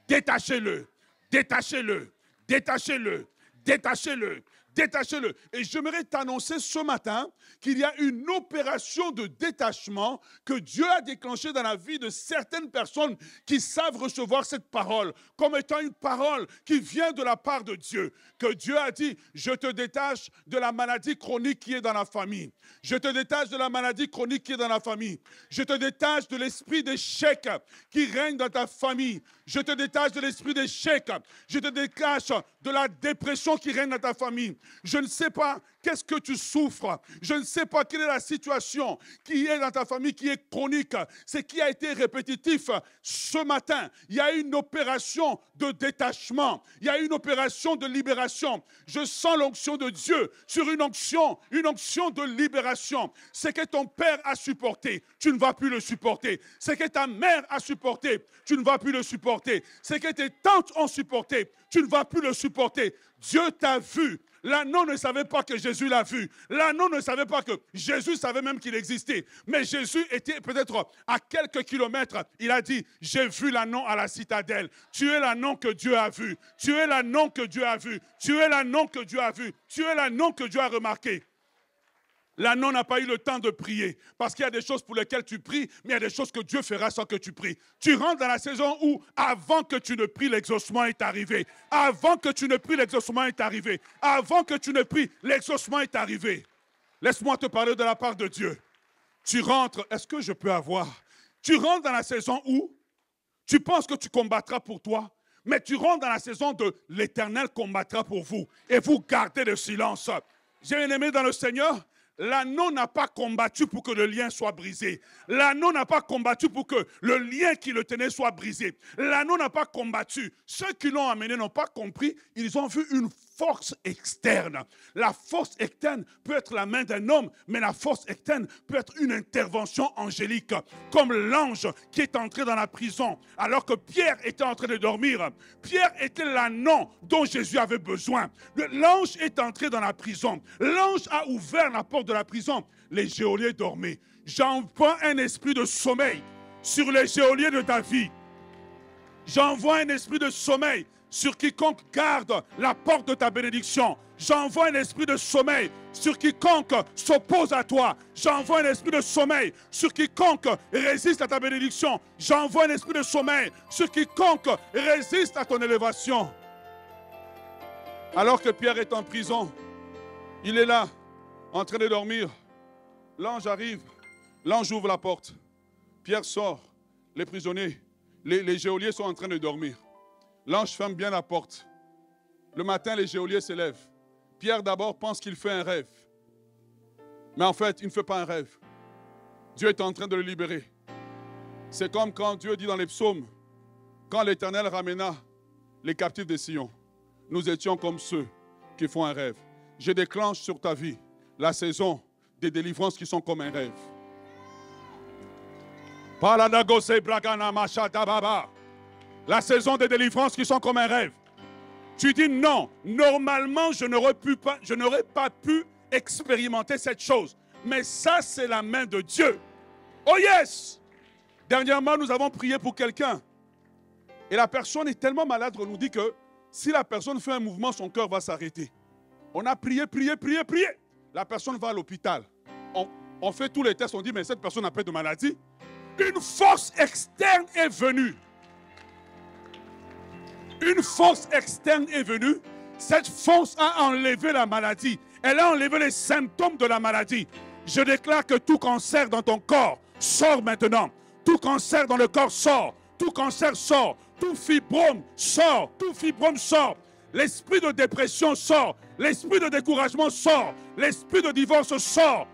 détachez-le, détachez-le, détachez-le, détachez-le. Détachez-le. Et j'aimerais t'annoncer ce matin qu'il y a une opération de détachement que Dieu a déclenchée dans la vie de certaines personnes qui savent recevoir cette parole comme étant une parole qui vient de la part de Dieu. Que Dieu a dit, je te détache de la maladie chronique qui est dans la famille. Je te détache de la maladie chronique qui est dans la famille. Je te détache de l'esprit d'échec qui règne dans ta famille. Je te détache de l'esprit d'échec. Je te détache de la dépression qui règne dans ta famille. Je ne sais pas qu'est-ce que tu souffres. Je ne sais pas quelle est la situation qui est dans ta famille, qui est chronique. Ce qui a été répétitif ce matin. Il y a une opération de détachement. Il y a une opération de libération. Je sens l'onction de Dieu sur une onction de libération. Ce que ton père a supporté, tu ne vas plus le supporter. Ce que ta mère a supporté, tu ne vas plus le supporter. Ce que tes tantes ont supporté, tu ne vas plus le supporter. Dieu t'a vu. L'anneau ne savait pas que Jésus l'a vu. L'anneau ne savait pas que Jésus savait même qu'il existait. Mais Jésus était peut-être à quelques kilomètres. Il a dit, j'ai vu l'anneau à la citadelle. Tu es l'anneau que Dieu a vu. Tu es l'anneau que Dieu a vu. Tu es l'anneau que Dieu a vu. Tu es l'anneau que Dieu a remarqué. L'anneau n'a pas eu le temps de prier. Parce qu'il y a des choses pour lesquelles tu pries, mais il y a des choses que Dieu fera sans que tu pries. Tu rentres dans la saison où, avant que tu ne pries, l'exaucement est arrivé. Avant que tu ne pries, l'exaucement est arrivé. Avant que tu ne pries, l'exaucement est arrivé. Laisse-moi te parler de la part de Dieu. Tu rentres, est-ce que je peux avoir? Tu rentres dans la saison où tu penses que tu combattras pour toi, mais tu rentres dans la saison de l'Éternel combattra pour vous. Et vous gardez le silence. J'ai un aimé dans le Seigneur. L'anneau n'a pas combattu pour que le lien soit brisé. L'anneau n'a pas combattu pour que le lien qui le tenait soit brisé. L'anneau n'a pas combattu. Ceux qui l'ont amené n'ont pas compris. Ils ont vu une force externe. La force externe peut être la main d'un homme, mais la force externe peut être une intervention angélique. Comme l'ange qui est entré dans la prison alors que Pierre était en train de dormir. Pierre était l'anneau dont Jésus avait besoin. L'ange est entré dans la prison. L'ange a ouvert la porte de la prison. Les geôliers dormaient. J'envoie un esprit de sommeil sur les geôliers de ta vie. J'envoie un esprit de sommeil sur quiconque garde la porte de ta bénédiction. J'envoie un esprit de sommeil sur quiconque s'oppose à toi. J'envoie un esprit de sommeil sur quiconque résiste à ta bénédiction. J'envoie un esprit de sommeil sur quiconque résiste à ton élévation. Alors que Pierre est en prison, il est là, en train de dormir. L'ange arrive, l'ange ouvre la porte. Pierre sort, les prisonniers, les geôliers sont en train de dormir. L'ange ferme bien la porte. Le matin, les geôliers se lèvent. Pierre d'abord pense qu'il fait un rêve. Mais en fait, il ne fait pas un rêve. Dieu est en train de le libérer. C'est comme quand Dieu dit dans les psaumes, quand l'Éternel ramena les captifs de Sion, nous étions comme ceux qui font un rêve. Je déclenche sur ta vie la saison des délivrances qui sont comme un rêve. La saison des délivrances qui sont comme un rêve. Tu dis non, normalement je n'aurais pas pu expérimenter cette chose. Mais ça c'est la main de Dieu. Oh yes! Dernièrement nous avons prié pour quelqu'un. Et la personne est tellement malade qu'on nous dit que si la personne fait un mouvement, son cœur va s'arrêter. On a prié. La personne va à l'hôpital. On fait tous les tests, on dit mais cette personne n'a pas de maladie. Une force externe est venue. Une force externe est venue. Cette force a enlevé la maladie. Elle a enlevé les symptômes de la maladie. Je déclare que tout cancer dans ton corps sort maintenant. Tout cancer dans le corps sort. Tout cancer sort. Tout fibrome sort. Tout fibrome sort. L'esprit de dépression sort. L'esprit de découragement sort. L'esprit de divorce sort.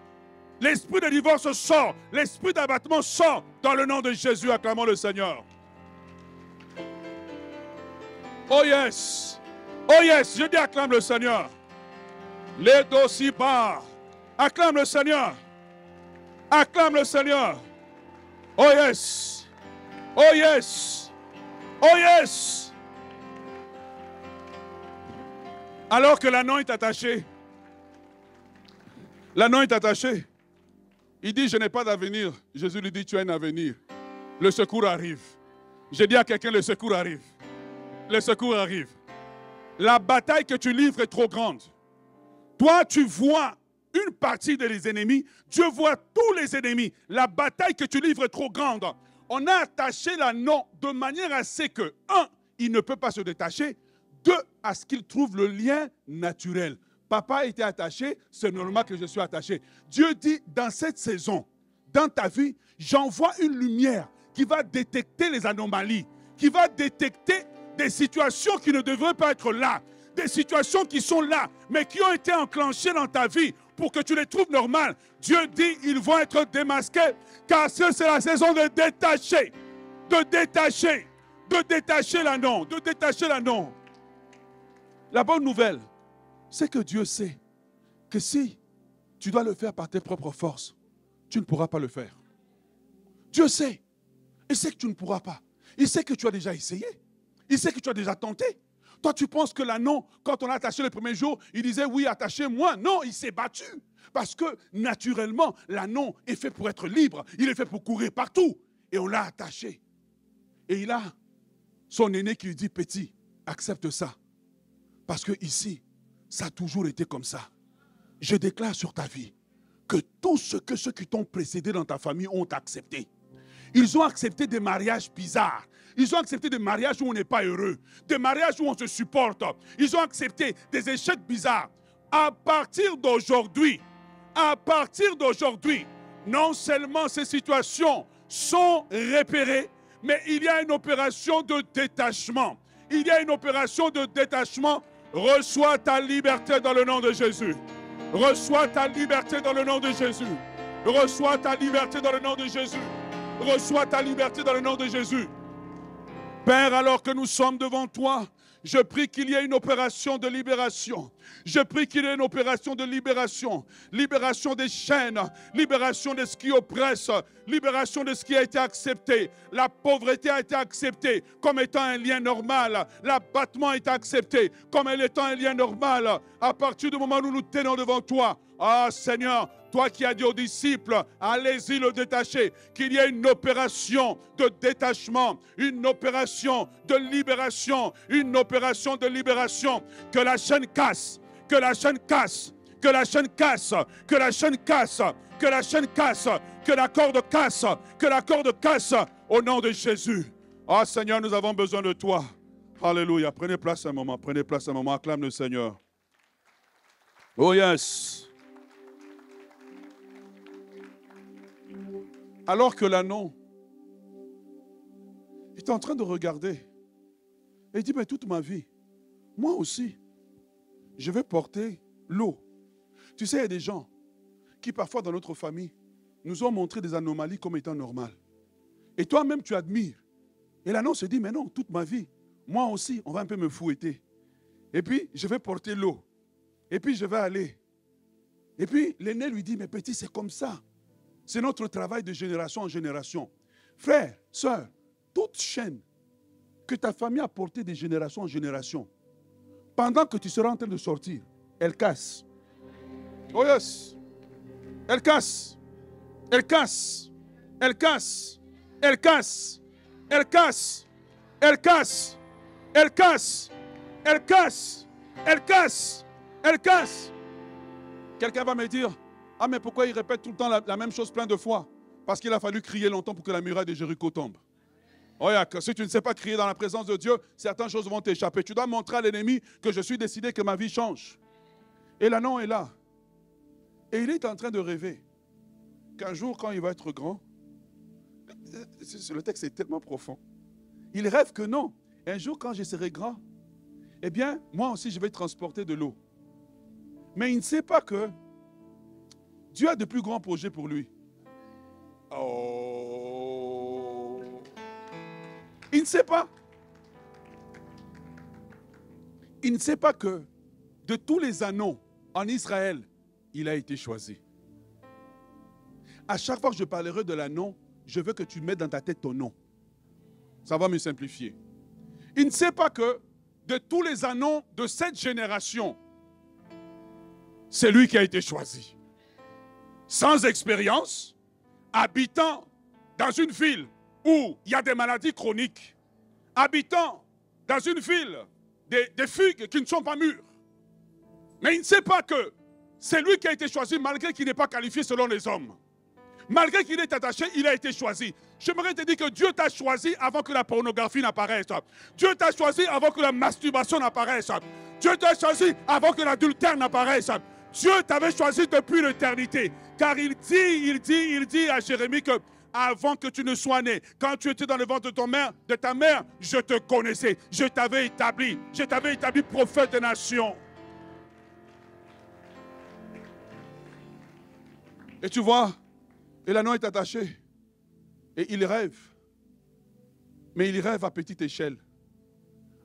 L'esprit de divorce sort. L'esprit d'abattement sort. Dans le nom de Jésus, acclamons le Seigneur. Oh yes! Oh yes! Je dis acclame le Seigneur. Les dossiers bas. Acclame le Seigneur. Acclame le Seigneur. Oh yes! Oh yes! Oh yes! Alors que l'anneau est attaché. L'anneau est attaché. Il dit, je n'ai pas d'avenir. Jésus lui dit, tu as un avenir. Le secours arrive. J'ai dit à quelqu'un, le secours arrive. Le secours arrive. La bataille que tu livres est trop grande. Toi, tu vois une partie des ennemis. Dieu voit tous les ennemis. La bataille que tu livres est trop grande. On a attaché l'anneau de manière à ce que, un, il ne peut pas se détacher. Deux, à ce qu'il trouve le lien naturel. Papa a été attaché, c'est normal que je sois attaché. Dieu dit, dans cette saison, dans ta vie, j'envoie une lumière qui va détecter les anomalies, qui va détecter des situations qui ne devraient pas être là, des situations qui sont là, mais qui ont été enclenchées dans ta vie pour que tu les trouves normales. Dieu dit, ils vont être démasqués, car c'est la saison de détacher l'anneau, de détacher l'anneau. La bonne nouvelle, c'est que Dieu sait que si tu dois le faire par tes propres forces, tu ne pourras pas le faire. Dieu sait. Il sait que tu ne pourras pas. Il sait que tu as déjà essayé. Il sait que tu as déjà tenté. Toi, tu penses que l'anneau, quand on l'a attaché le premier jour, il disait, oui, attachez-moi. Non, il s'est battu. Parce que, naturellement, l'anneau est fait pour être libre. Il est fait pour courir partout. Et on l'a attaché. Et il a son aîné qui lui dit, petit, accepte ça. Parce que ici, ça a toujours été comme ça. Je déclare sur ta vie que tout ce que ceux qui t'ont précédé dans ta famille ont accepté. Ils ont accepté des mariages bizarres. Ils ont accepté des mariages où on n'est pas heureux. Des mariages où on se supporte. Ils ont accepté des échecs bizarres. À partir d'aujourd'hui, non seulement ces situations sont repérées, mais il y a une opération de détachement. Il y a une opération de détachement. Reçois ta liberté dans le nom de Jésus. Reçois ta liberté dans le nom de Jésus. Reçois ta liberté dans le nom de Jésus. Reçois ta liberté dans le nom de Jésus. Père, alors que nous sommes devant toi, je prie qu'il y ait une opération de libération. Je prie qu'il y ait une opération de libération. Libération des chaînes, libération de ce qui oppresse, libération de ce qui a été accepté. La pauvreté a été acceptée comme étant un lien normal. L'abattement a été accepté comme étant un lien normal. À partir du moment où nous tenons devant toi, ah Seigneur, toi qui as dit aux disciples, allez-y le détacher, qu'il y ait une opération de détachement, une opération de libération, une opération de libération, que la chaîne casse, que la chaîne casse, que la chaîne casse, que la chaîne casse, que la chaîne casse, que la corde casse, que la corde casse, au nom de Jésus. Ah Seigneur, nous avons besoin de toi. Alléluia. Prenez place un moment, acclame le Seigneur. Oh yes. Alors que l'anneau est en train de regarder, et il dit, mais toute ma vie, moi aussi, je vais porter l'eau. Tu sais, il y a des gens qui parfois dans notre famille nous ont montré des anomalies comme étant normales. Et toi-même, tu admires. Et l'anneau se dit, mais non, toute ma vie, moi aussi, on va un peu me fouetter. Et puis, je vais porter l'eau. Et puis, je vais aller. Et puis, l'aîné lui dit, mais petit, c'est comme ça. C'est notre travail de génération en génération. Frère, sœur, toute chaîne que ta famille a portée de génération en génération, pendant que tu seras en train de sortir, elle casse. Oh yes. Elle casse. Elle casse. Elle casse. Elle casse. Elle casse. Elle casse. Elle casse. Elle casse. Elle casse. Elle casse. Quelqu'un va me dire, ah mais pourquoi il répète tout le temps la même chose plein de fois? Parce qu'il a fallu crier longtemps pour que la muraille de Jéricho tombe. Oh, si tu ne sais pas crier dans la présence de Dieu, certaines choses vont t'échapper. Tu dois montrer à l'ennemi que je suis décidé que ma vie change. Et l'anneau est là. Et il est en train de rêver qu'un jour, quand il va être grand, le texte est tellement profond. Il rêve que non, un jour quand je serai grand, eh bien, moi aussi je vais transporter de l'eau. Mais il ne sait pas que Dieu a de plus grands projets pour lui. Oh. Il ne sait pas. Il ne sait pas que de tous les anneaux en Israël, il a été choisi. À chaque fois que je parlerai de l'anneau, je veux que tu mettes dans ta tête ton nom. Ça va me simplifier. Il ne sait pas que de tous les anneaux de cette génération, c'est lui qui a été choisi. Sans expérience, habitant dans une ville où il y a des maladies chroniques, habitant dans une ville des figues qui ne sont pas mûres. Mais il ne sait pas que c'est lui qui a été choisi malgré qu'il n'est pas qualifié selon les hommes. Malgré qu'il est attaché, il a été choisi. J'aimerais te dire que Dieu t'a choisi avant que la pornographie n'apparaisse. Dieu t'a choisi avant que la masturbation n'apparaisse. Dieu t'a choisi avant que l'adultère n'apparaisse. Dieu t'avait choisi depuis l'éternité. Car il dit à Jérémie que avant que tu ne sois né, quand tu étais dans le ventre de ta mère, je te connaissais. Je t'avais établi prophète des nations. Et tu vois, et l'anneau est attaché. Et il rêve. Mais il rêve à petite échelle.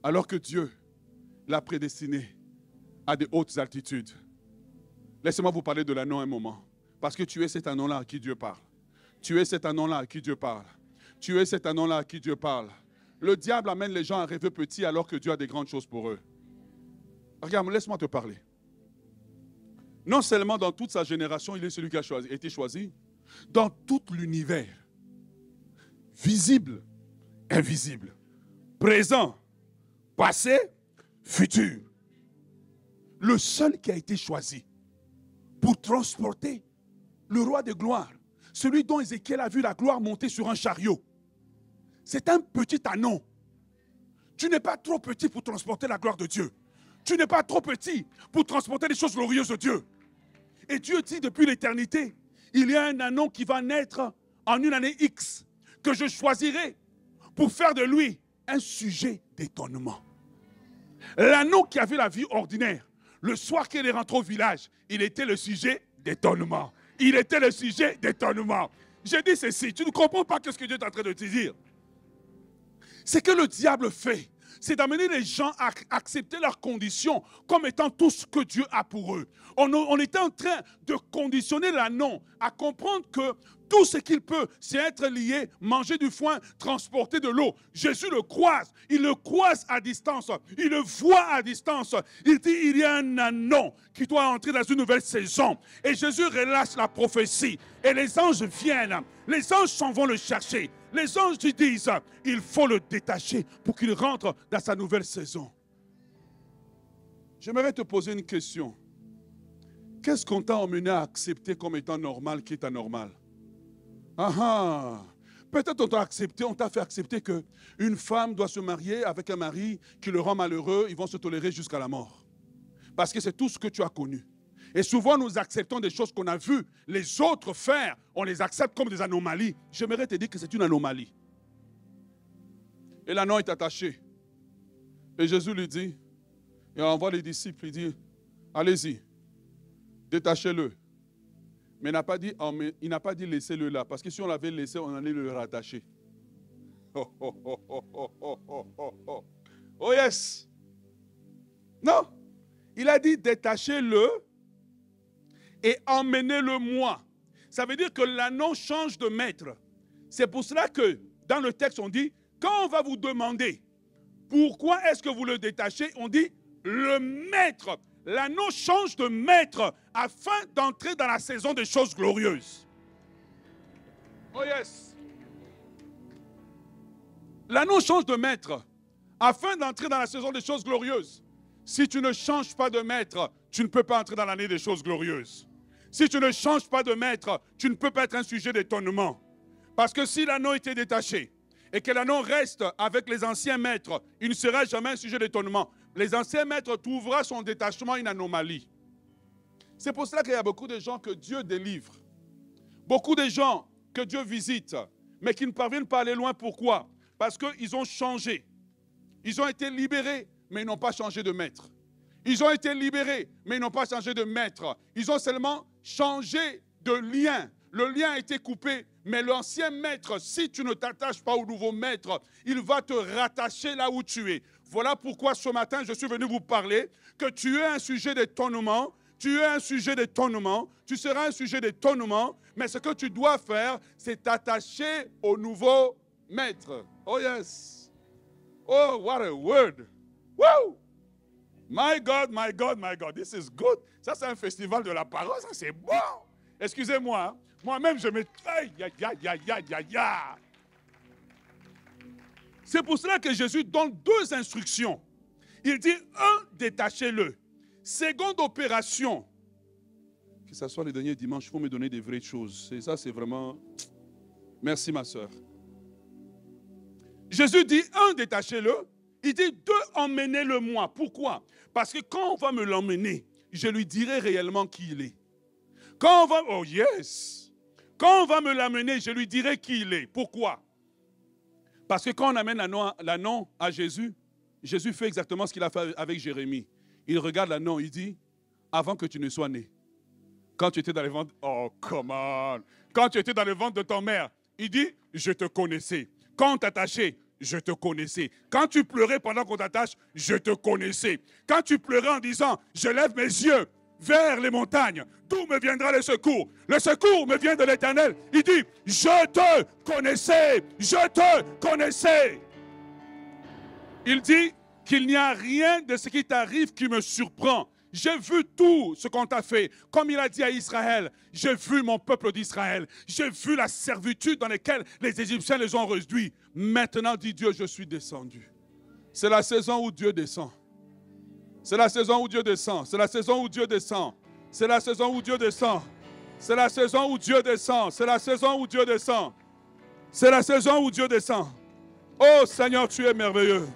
Alors que Dieu l'a prédestiné à de hautes altitudes. Laissez-moi vous parler de l'anneau un moment. Parce que tu es cet anneau-là à qui Dieu parle. Tu es cet anneau-là à qui Dieu parle. Tu es cet anneau-là à qui Dieu parle. Le diable amène les gens à rêver petit alors que Dieu a des grandes choses pour eux. Regarde, laisse-moi te parler. Non seulement dans toute sa génération, il est celui qui a été choisi, dans tout l'univers, visible, invisible, présent, passé, futur. Le seul qui a été choisi pour transporter le roi de gloire, celui dont Ézéchiel a vu la gloire monter sur un chariot. C'est un petit anon. Tu n'es pas trop petit pour transporter la gloire de Dieu. Tu n'es pas trop petit pour transporter les choses glorieuses de Dieu. Et Dieu dit depuis l'éternité, il y a un anon qui va naître en une année X, que je choisirai pour faire de lui un sujet d'étonnement. L'anneau qui avait la vie ordinaire, le soir qu'il est rentré au village, il était le sujet d'étonnement. Il était le sujet d'étonnement. J'ai dit ceci, tu ne comprends pas ce que Dieu est en train de te dire. Ce que le diable fait, c'est d'amener les gens à accepter leurs conditions comme étant tout ce que Dieu a pour eux. On était en train de conditionner l'annon à comprendre que tout ce qu'il peut, c'est être lié, manger du foin, transporter de l'eau. Jésus le croise, il le croise à distance, il le voit à distance. Il dit, il y a un annon qui doit entrer dans une nouvelle saison. Et Jésus relâche la prophétie. Et les anges viennent, les anges s'en vont le chercher. Les anges lui disent, il faut le détacher pour qu'il rentre dans sa nouvelle saison. J'aimerais te poser une question. Qu'est-ce qu'on t'a emmené à accepter comme étant normal qui est anormal? Peut-être on t'a fait accepter qu'une femme doit se marier avec un mari qui le rend malheureux, ils vont se tolérer jusqu'à la mort. Parce que c'est tout ce que tu as connu. Et souvent, nous acceptons des choses qu'on a vues les autres faire. On les accepte comme des anomalies. J'aimerais te dire que c'est une anomalie. Et l'anneau est attaché. Et Jésus lui dit, et envoie les disciples, il dit, allez-y, détachez-le. Mais il n'a pas dit laissez-le là. Parce que si on l'avait laissé, on allait le rattacher. Oh yes. Non. Il a dit détachez-le et emmenez-le moi. Ça veut dire que l'anneau change de maître. C'est pour cela que dans le texte on dit, quand on va vous demander pourquoi est-ce que vous le détachez, on dit le maître. L'anneau change de maître afin d'entrer dans la saison des choses glorieuses. Oh yes. L'anneau change de maître afin d'entrer dans la saison des choses glorieuses. Si tu ne changes pas de maître, tu ne peux pas entrer dans l'année des choses glorieuses. Si tu ne changes pas de maître, tu ne peux pas être un sujet d'étonnement. Parce que si l'anneau était détaché et que l'anneau reste avec les anciens maîtres, il ne sera jamais un sujet d'étonnement. Les anciens maîtres trouveront son détachement une anomalie. C'est pour cela qu'il y a beaucoup de gens que Dieu délivre. Beaucoup de gens que Dieu visite, mais qui ne parviennent pas à aller loin. Pourquoi? Parce qu'ils ont changé. Ils ont été libérés, mais ils n'ont pas changé de maître. Ils ont été libérés, mais ils n'ont pas changé de maître. Ils ont seulement changé de lien. Le lien a été coupé, mais l'ancien maître, si tu ne t'attaches pas au nouveau maître, il va te rattacher là où tu es. Voilà pourquoi ce matin, je suis venu vous parler que tu es un sujet d'étonnement, tu es un sujet d'étonnement, tu seras un sujet d'étonnement, mais ce que tu dois faire, c'est t'attacher au nouveau maître. Oh yes. Oh, what a word. Woo! My God, my God, my God, this is good. Ça, c'est un festival de la parole, ça, c'est bon. Excusez-moi, hein. Moi-même, je me... C'est pour cela que Jésus donne deux instructions. Il dit, détachez-le. Seconde opération. Que ce soit le dernier dimanche, il faut me donner des vraies choses. Et ça, c'est vraiment... Merci, ma soeur. Jésus dit, détachez-le. Il dit, emmenez-le moi. Pourquoi? Parce que quand on va me l'emmener, je lui dirai réellement qui il est. Quand on va... Oh yes! Quand on va me l'amener, je lui dirai qui il est. Pourquoi? Parce que quand on amène l'anneau à Jésus, Jésus fait exactement ce qu'il a fait avec Jérémie. Il regarde l'anneau, il dit, avant que tu ne sois né, quand tu étais dans le ventre, oh come on, quand tu étais dans le ventre de ton mère, il dit, je te connaissais. Quand on t'attachait, je te connaissais. Quand tu pleurais pendant qu'on t'attache, je te connaissais. Quand tu pleurais en disant, je lève mes yeux vers les montagnes, d'où me viendra le secours? Le secours me vient de l'Éternel. Il dit, je te connaissais, je te connaissais. Il dit qu'il n'y a rien de ce qui t'arrive qui me surprend. J'ai vu tout ce qu'on t'a fait. Comme il a dit à Israël, j'ai vu mon peuple d'Israël. J'ai vu la servitude dans laquelle les Égyptiens les ont réduits. Maintenant, dit Dieu, je suis descendu. C'est la saison où Dieu descend. C'est la saison où Dieu descend. C'est la saison où Dieu descend. C'est la saison où Dieu descend. C'est la saison où Dieu descend. C'est la saison où Dieu descend. C'est la saison où Dieu descend. Oh Seigneur, tu es merveilleux.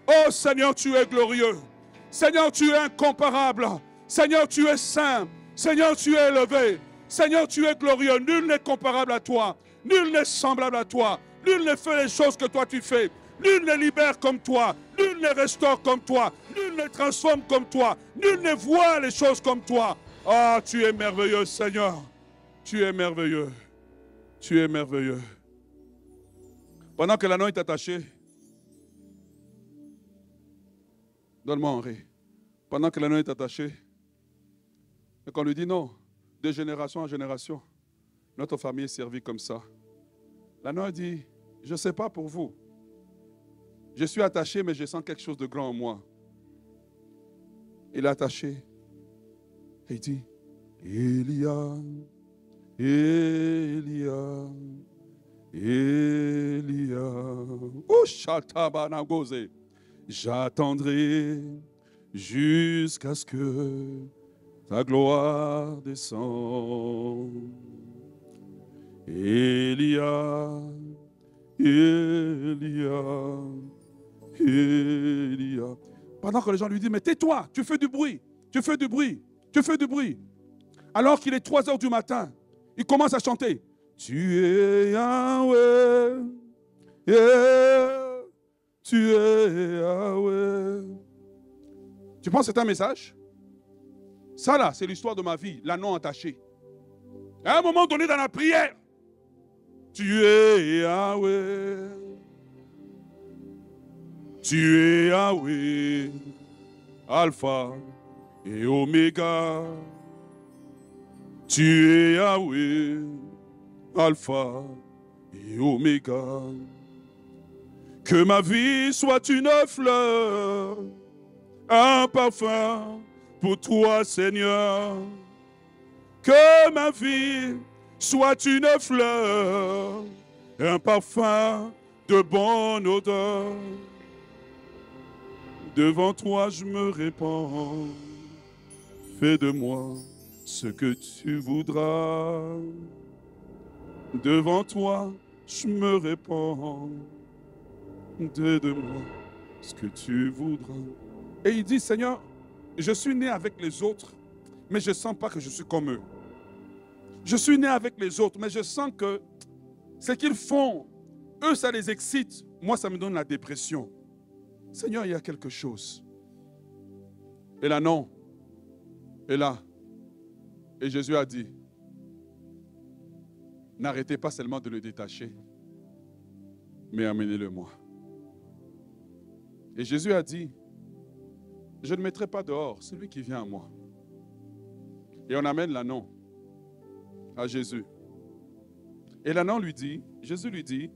Oh Seigneur, tu es glorieux. Seigneur, tu es incomparable. Seigneur, tu es saint. Seigneur, tu es élevé. Seigneur, tu es glorieux. Nul n'est comparable à toi. Nul n'est semblable à toi. Nul ne fait les choses que toi tu fais. Nul ne libère comme toi. Nul ne restaure comme toi. Nul ne transforme comme toi. Nul ne voit les choses comme toi. Ah, tu es merveilleux, Seigneur. Tu es merveilleux. Tu es merveilleux. Pendant que l'anneau est attaché, donne-moi Henri. Pendant que l'anneau est attaché, et qu'on lui dit non, de génération en génération, notre famille est servie comme ça. L'anneau dit, je ne sais pas pour vous. Je suis attaché, mais je sens quelque chose de grand en moi. Il est attaché. Et il dit, Elia, Elia, Elia. Oh, Shatabanagose. J'attendrai jusqu'à ce que ta gloire descende. Elia, Elia, Elia. Pendant que les gens lui disent, mais tais-toi, tu fais du bruit, tu fais du bruit, tu fais du bruit. Alors qu'il est 3 heures du matin, il commence à chanter. Tu es Yahweh, yeah, tu es Yahweh. Tu penses que c'est un message? Ça là, c'est l'histoire de ma vie, l'anneau attaché. À un moment donné dans la prière, tu es Yahweh, tu es Yahweh, Alpha et Oméga. Tu es Yahweh, Alpha et Oméga. Que ma vie soit une fleur, un parfum pour toi, Seigneur. Que ma vie soit une fleur, un parfum de bonne odeur. Devant toi, je me répands. Fais de moi ce que tu voudras. Devant toi, je me répands. Fais de moi ce que tu voudras. Et il dit, Seigneur, je suis né avec les autres, mais je ne sens pas que je suis comme eux. Je suis né avec les autres, mais je sens que ce qu'ils font, eux, ça les excite. Moi, ça me donne la dépression. Seigneur, il y a quelque chose. Et là, non. Et là. Et Jésus a dit, n'arrêtez pas seulement de le détacher, mais amenez-le-moi. Et Jésus a dit, je ne mettrai pas dehors celui qui vient à moi. Et on amène l'anneau à Jésus. Et l'anneau lui dit, Jésus lui dit,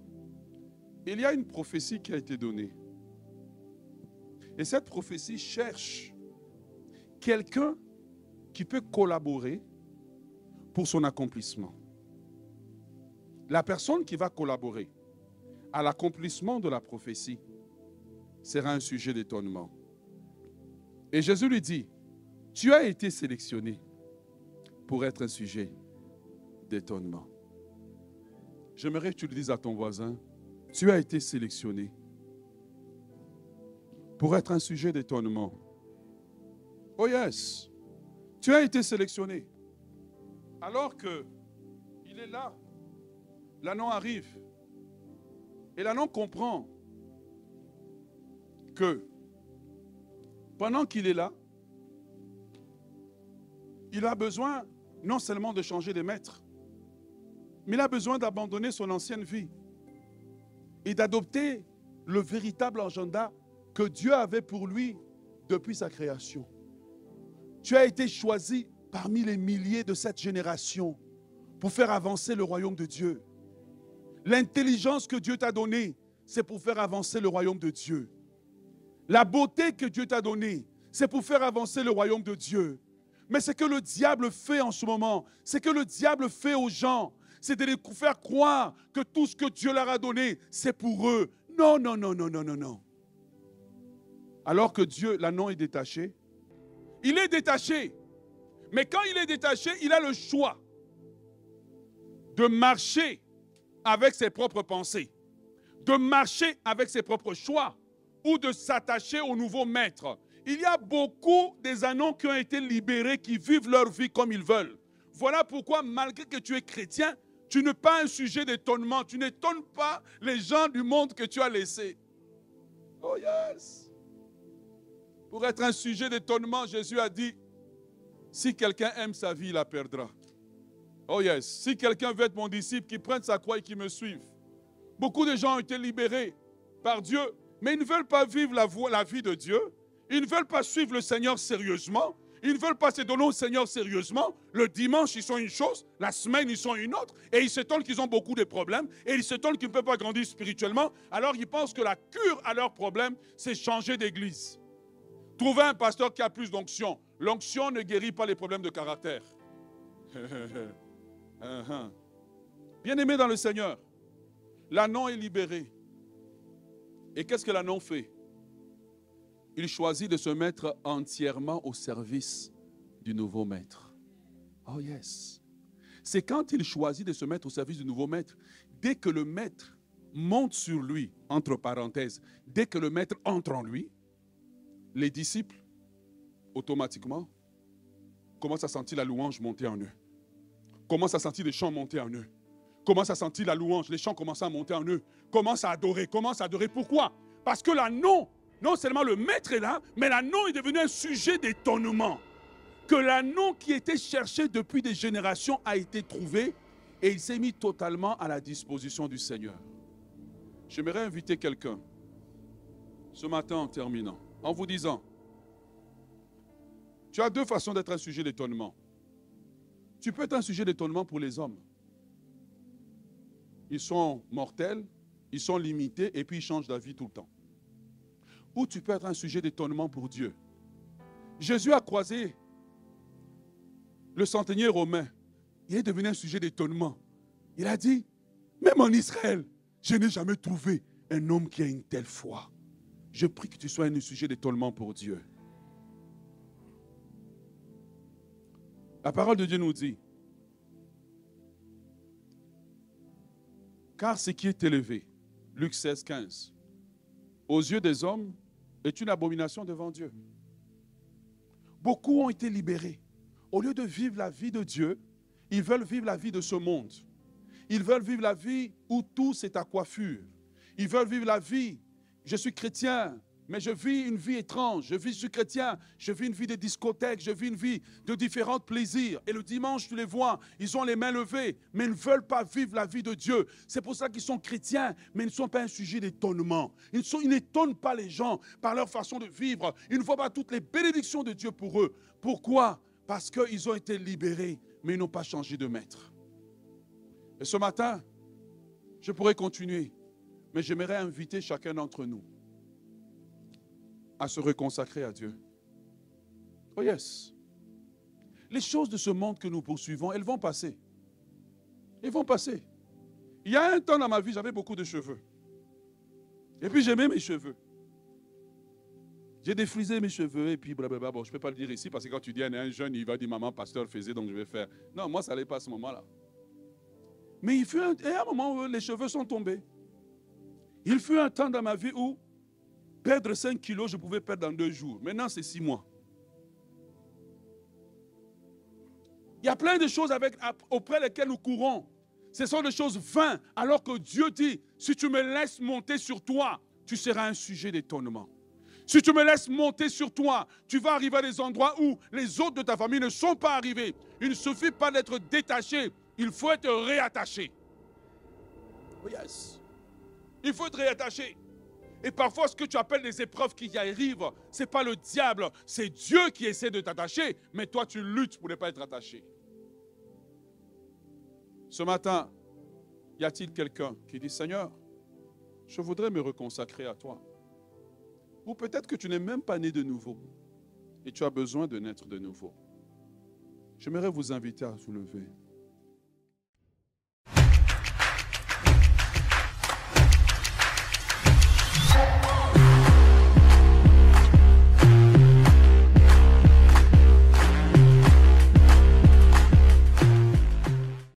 il y a une prophétie qui a été donnée. Et cette prophétie cherche quelqu'un qui peut collaborer pour son accomplissement. La personne qui va collaborer à l'accomplissement de la prophétie sera un sujet d'étonnement. Et Jésus lui dit, tu as été sélectionné pour être un sujet d'étonnement. J'aimerais que tu le dises à ton voisin, tu as été sélectionné pour être un sujet d'étonnement. Oh yes, tu as été sélectionné. Alors que il est là, l'anneau arrive. Et l'anneau comprend que pendant qu'il est là, il a besoin non seulement de changer de maître, mais il a besoin d'abandonner son ancienne vie et d'adopter le véritable agenda que Dieu avait pour lui depuis sa création. Tu as été choisi parmi les milliers de cette génération pour faire avancer le royaume de Dieu. L'intelligence que Dieu t'a donnée, c'est pour faire avancer le royaume de Dieu. La beauté que Dieu t'a donnée, c'est pour faire avancer le royaume de Dieu. Mais ce que le diable fait en ce moment, ce que le diable fait aux gens, c'est de les faire croire que tout ce que Dieu leur a donné, c'est pour eux. Non, non, non, non, non, non, non. Alors que Dieu, l'anneau est détaché. Il est détaché. Mais quand il est détaché, il a le choix. de marcher avec ses propres pensées, de marcher avec ses propres choix ou de s'attacher au nouveau maître. Il y a beaucoup des ânes qui ont été libérés, qui vivent leur vie comme ils veulent. Voilà pourquoi, malgré que tu es chrétien, tu n'es pas un sujet d'étonnement. Tu n'étonnes pas les gens du monde que tu as laissés. Oh yes! Pour être un sujet d'étonnement, Jésus a dit, si quelqu'un aime sa vie, il la perdra. Oh yes! Si quelqu'un veut être mon disciple, qu'il prenne sa croix et qu'il me suive. Beaucoup de gens ont été libérés par Dieu, mais ils ne veulent pas vivre la vie de Dieu. Ils ne veulent pas suivre le Seigneur sérieusement. Ils ne veulent pas se donner au Seigneur sérieusement. Le dimanche, ils sont une chose. La semaine, ils sont une autre. Et ils s'étonnent qu'ils ont beaucoup de problèmes. Et ils s'étonnent qu'ils ne peuvent pas grandir spirituellement. Alors, ils pensent que la cure à leurs problèmes, c'est changer d'église. Trouver un pasteur qui a plus d'onction. L'onction ne guérit pas les problèmes de caractère. Bien-aimé dans le Seigneur, l'ânon est libéré. Et qu'est-ce que l'ânon fait? Il choisit de se mettre entièrement au service du nouveau maître. Oh yes. C'est quand il choisit de se mettre au service du nouveau maître, dès que le maître monte sur lui, entre parenthèses, dès que le maître entre en lui, les disciples, automatiquement, commencent à sentir la louange monter en eux. Commencent à sentir les chants monter en eux. Commencent à sentir la louange, les chants commencent à monter en eux. Commencent à adorer, commencent à adorer. Pourquoi? Parce que l'ânon, non seulement le maître est là, mais l'ânon est devenu un sujet d'étonnement. Que l'ânon qui était cherché depuis des générations a été trouvé et il s'est mis totalement à la disposition du Seigneur. J'aimerais inviter quelqu'un, ce matin en terminant, en vous disant, tu as deux façons d'être un sujet d'étonnement. Tu peux être un sujet d'étonnement pour les hommes. Ils sont mortels, ils sont limités et puis ils changent d'avis tout le temps. Ou tu peux être un sujet d'étonnement pour Dieu. Jésus a croisé le centenier romain. Il est devenu un sujet d'étonnement. Il a dit, même en Israël, je n'ai jamais trouvé un homme qui a une telle foi. Je prie que tu sois un sujet d'étonnement pour Dieu. La parole de Dieu nous dit, car ce qui est élevé, Luc 16, 15, aux yeux des hommes, est une abomination devant Dieu. Beaucoup ont été libérés. Au lieu de vivre la vie de Dieu, ils veulent vivre la vie de ce monde. Ils veulent vivre la vie où tout c'est à coiffure. Ils veulent vivre la vie, je suis chrétien, mais je vis une vie étrange. Je suis chrétien, je vis une vie de discothèque, je vis une vie de différents plaisirs. Et le dimanche, tu les vois, ils ont les mains levées, mais ils ne veulent pas vivre la vie de Dieu. C'est pour ça qu'ils sont chrétiens, mais ils ne sont pas un sujet d'étonnement. Ils n'étonnent pas les gens par leur façon de vivre. Ils ne voient pas toutes les bénédictions de Dieu pour eux. Pourquoi? Parce qu'ils ont été libérés, mais ils n'ont pas changé de maître. Et ce matin, je pourrais continuer, mais j'aimerais inviter chacun d'entre nous à se reconsacrer à Dieu. Oh yes. Les choses de ce monde que nous poursuivons, elles vont passer. Elles vont passer. Il y a un temps dans ma vie, j'avais beaucoup de cheveux. Et puis j'aimais mes cheveux. J'ai défrisé mes cheveux et puis blablabla. Bon, je ne peux pas le dire ici parce que quand tu dis à un jeune, il va dire maman, pasteur faisait, donc je vais faire. Non, moi, ça n'allait pas à ce moment-là. Mais il fut un moment où les cheveux sont tombés. Il fut un temps dans ma vie où perdre 5 kilos, je pouvais perdre en 2 jours. Maintenant, c'est 6 mois. Il y a plein de choses auprès desquelles nous courons. Ce sont des choses vaines, alors que Dieu dit, si tu me laisses monter sur toi, tu seras un sujet d'étonnement. Si tu me laisses monter sur toi, tu vas arriver à des endroits où les autres de ta famille ne sont pas arrivés. Il ne suffit pas d'être détaché, il faut être réattaché. Oh yes. Il faut être réattaché. Et parfois, ce que tu appelles des épreuves qui y arrivent, ce n'est pas le diable, c'est Dieu qui essaie de t'attacher, mais toi, tu luttes pour ne pas être attaché. Ce matin, y a-t-il quelqu'un qui dit, Seigneur, je voudrais me reconsacrer à toi. Ou peut-être que tu n'es même pas né de nouveau et tu as besoin de naître de nouveau. J'aimerais vous inviter à vous lever.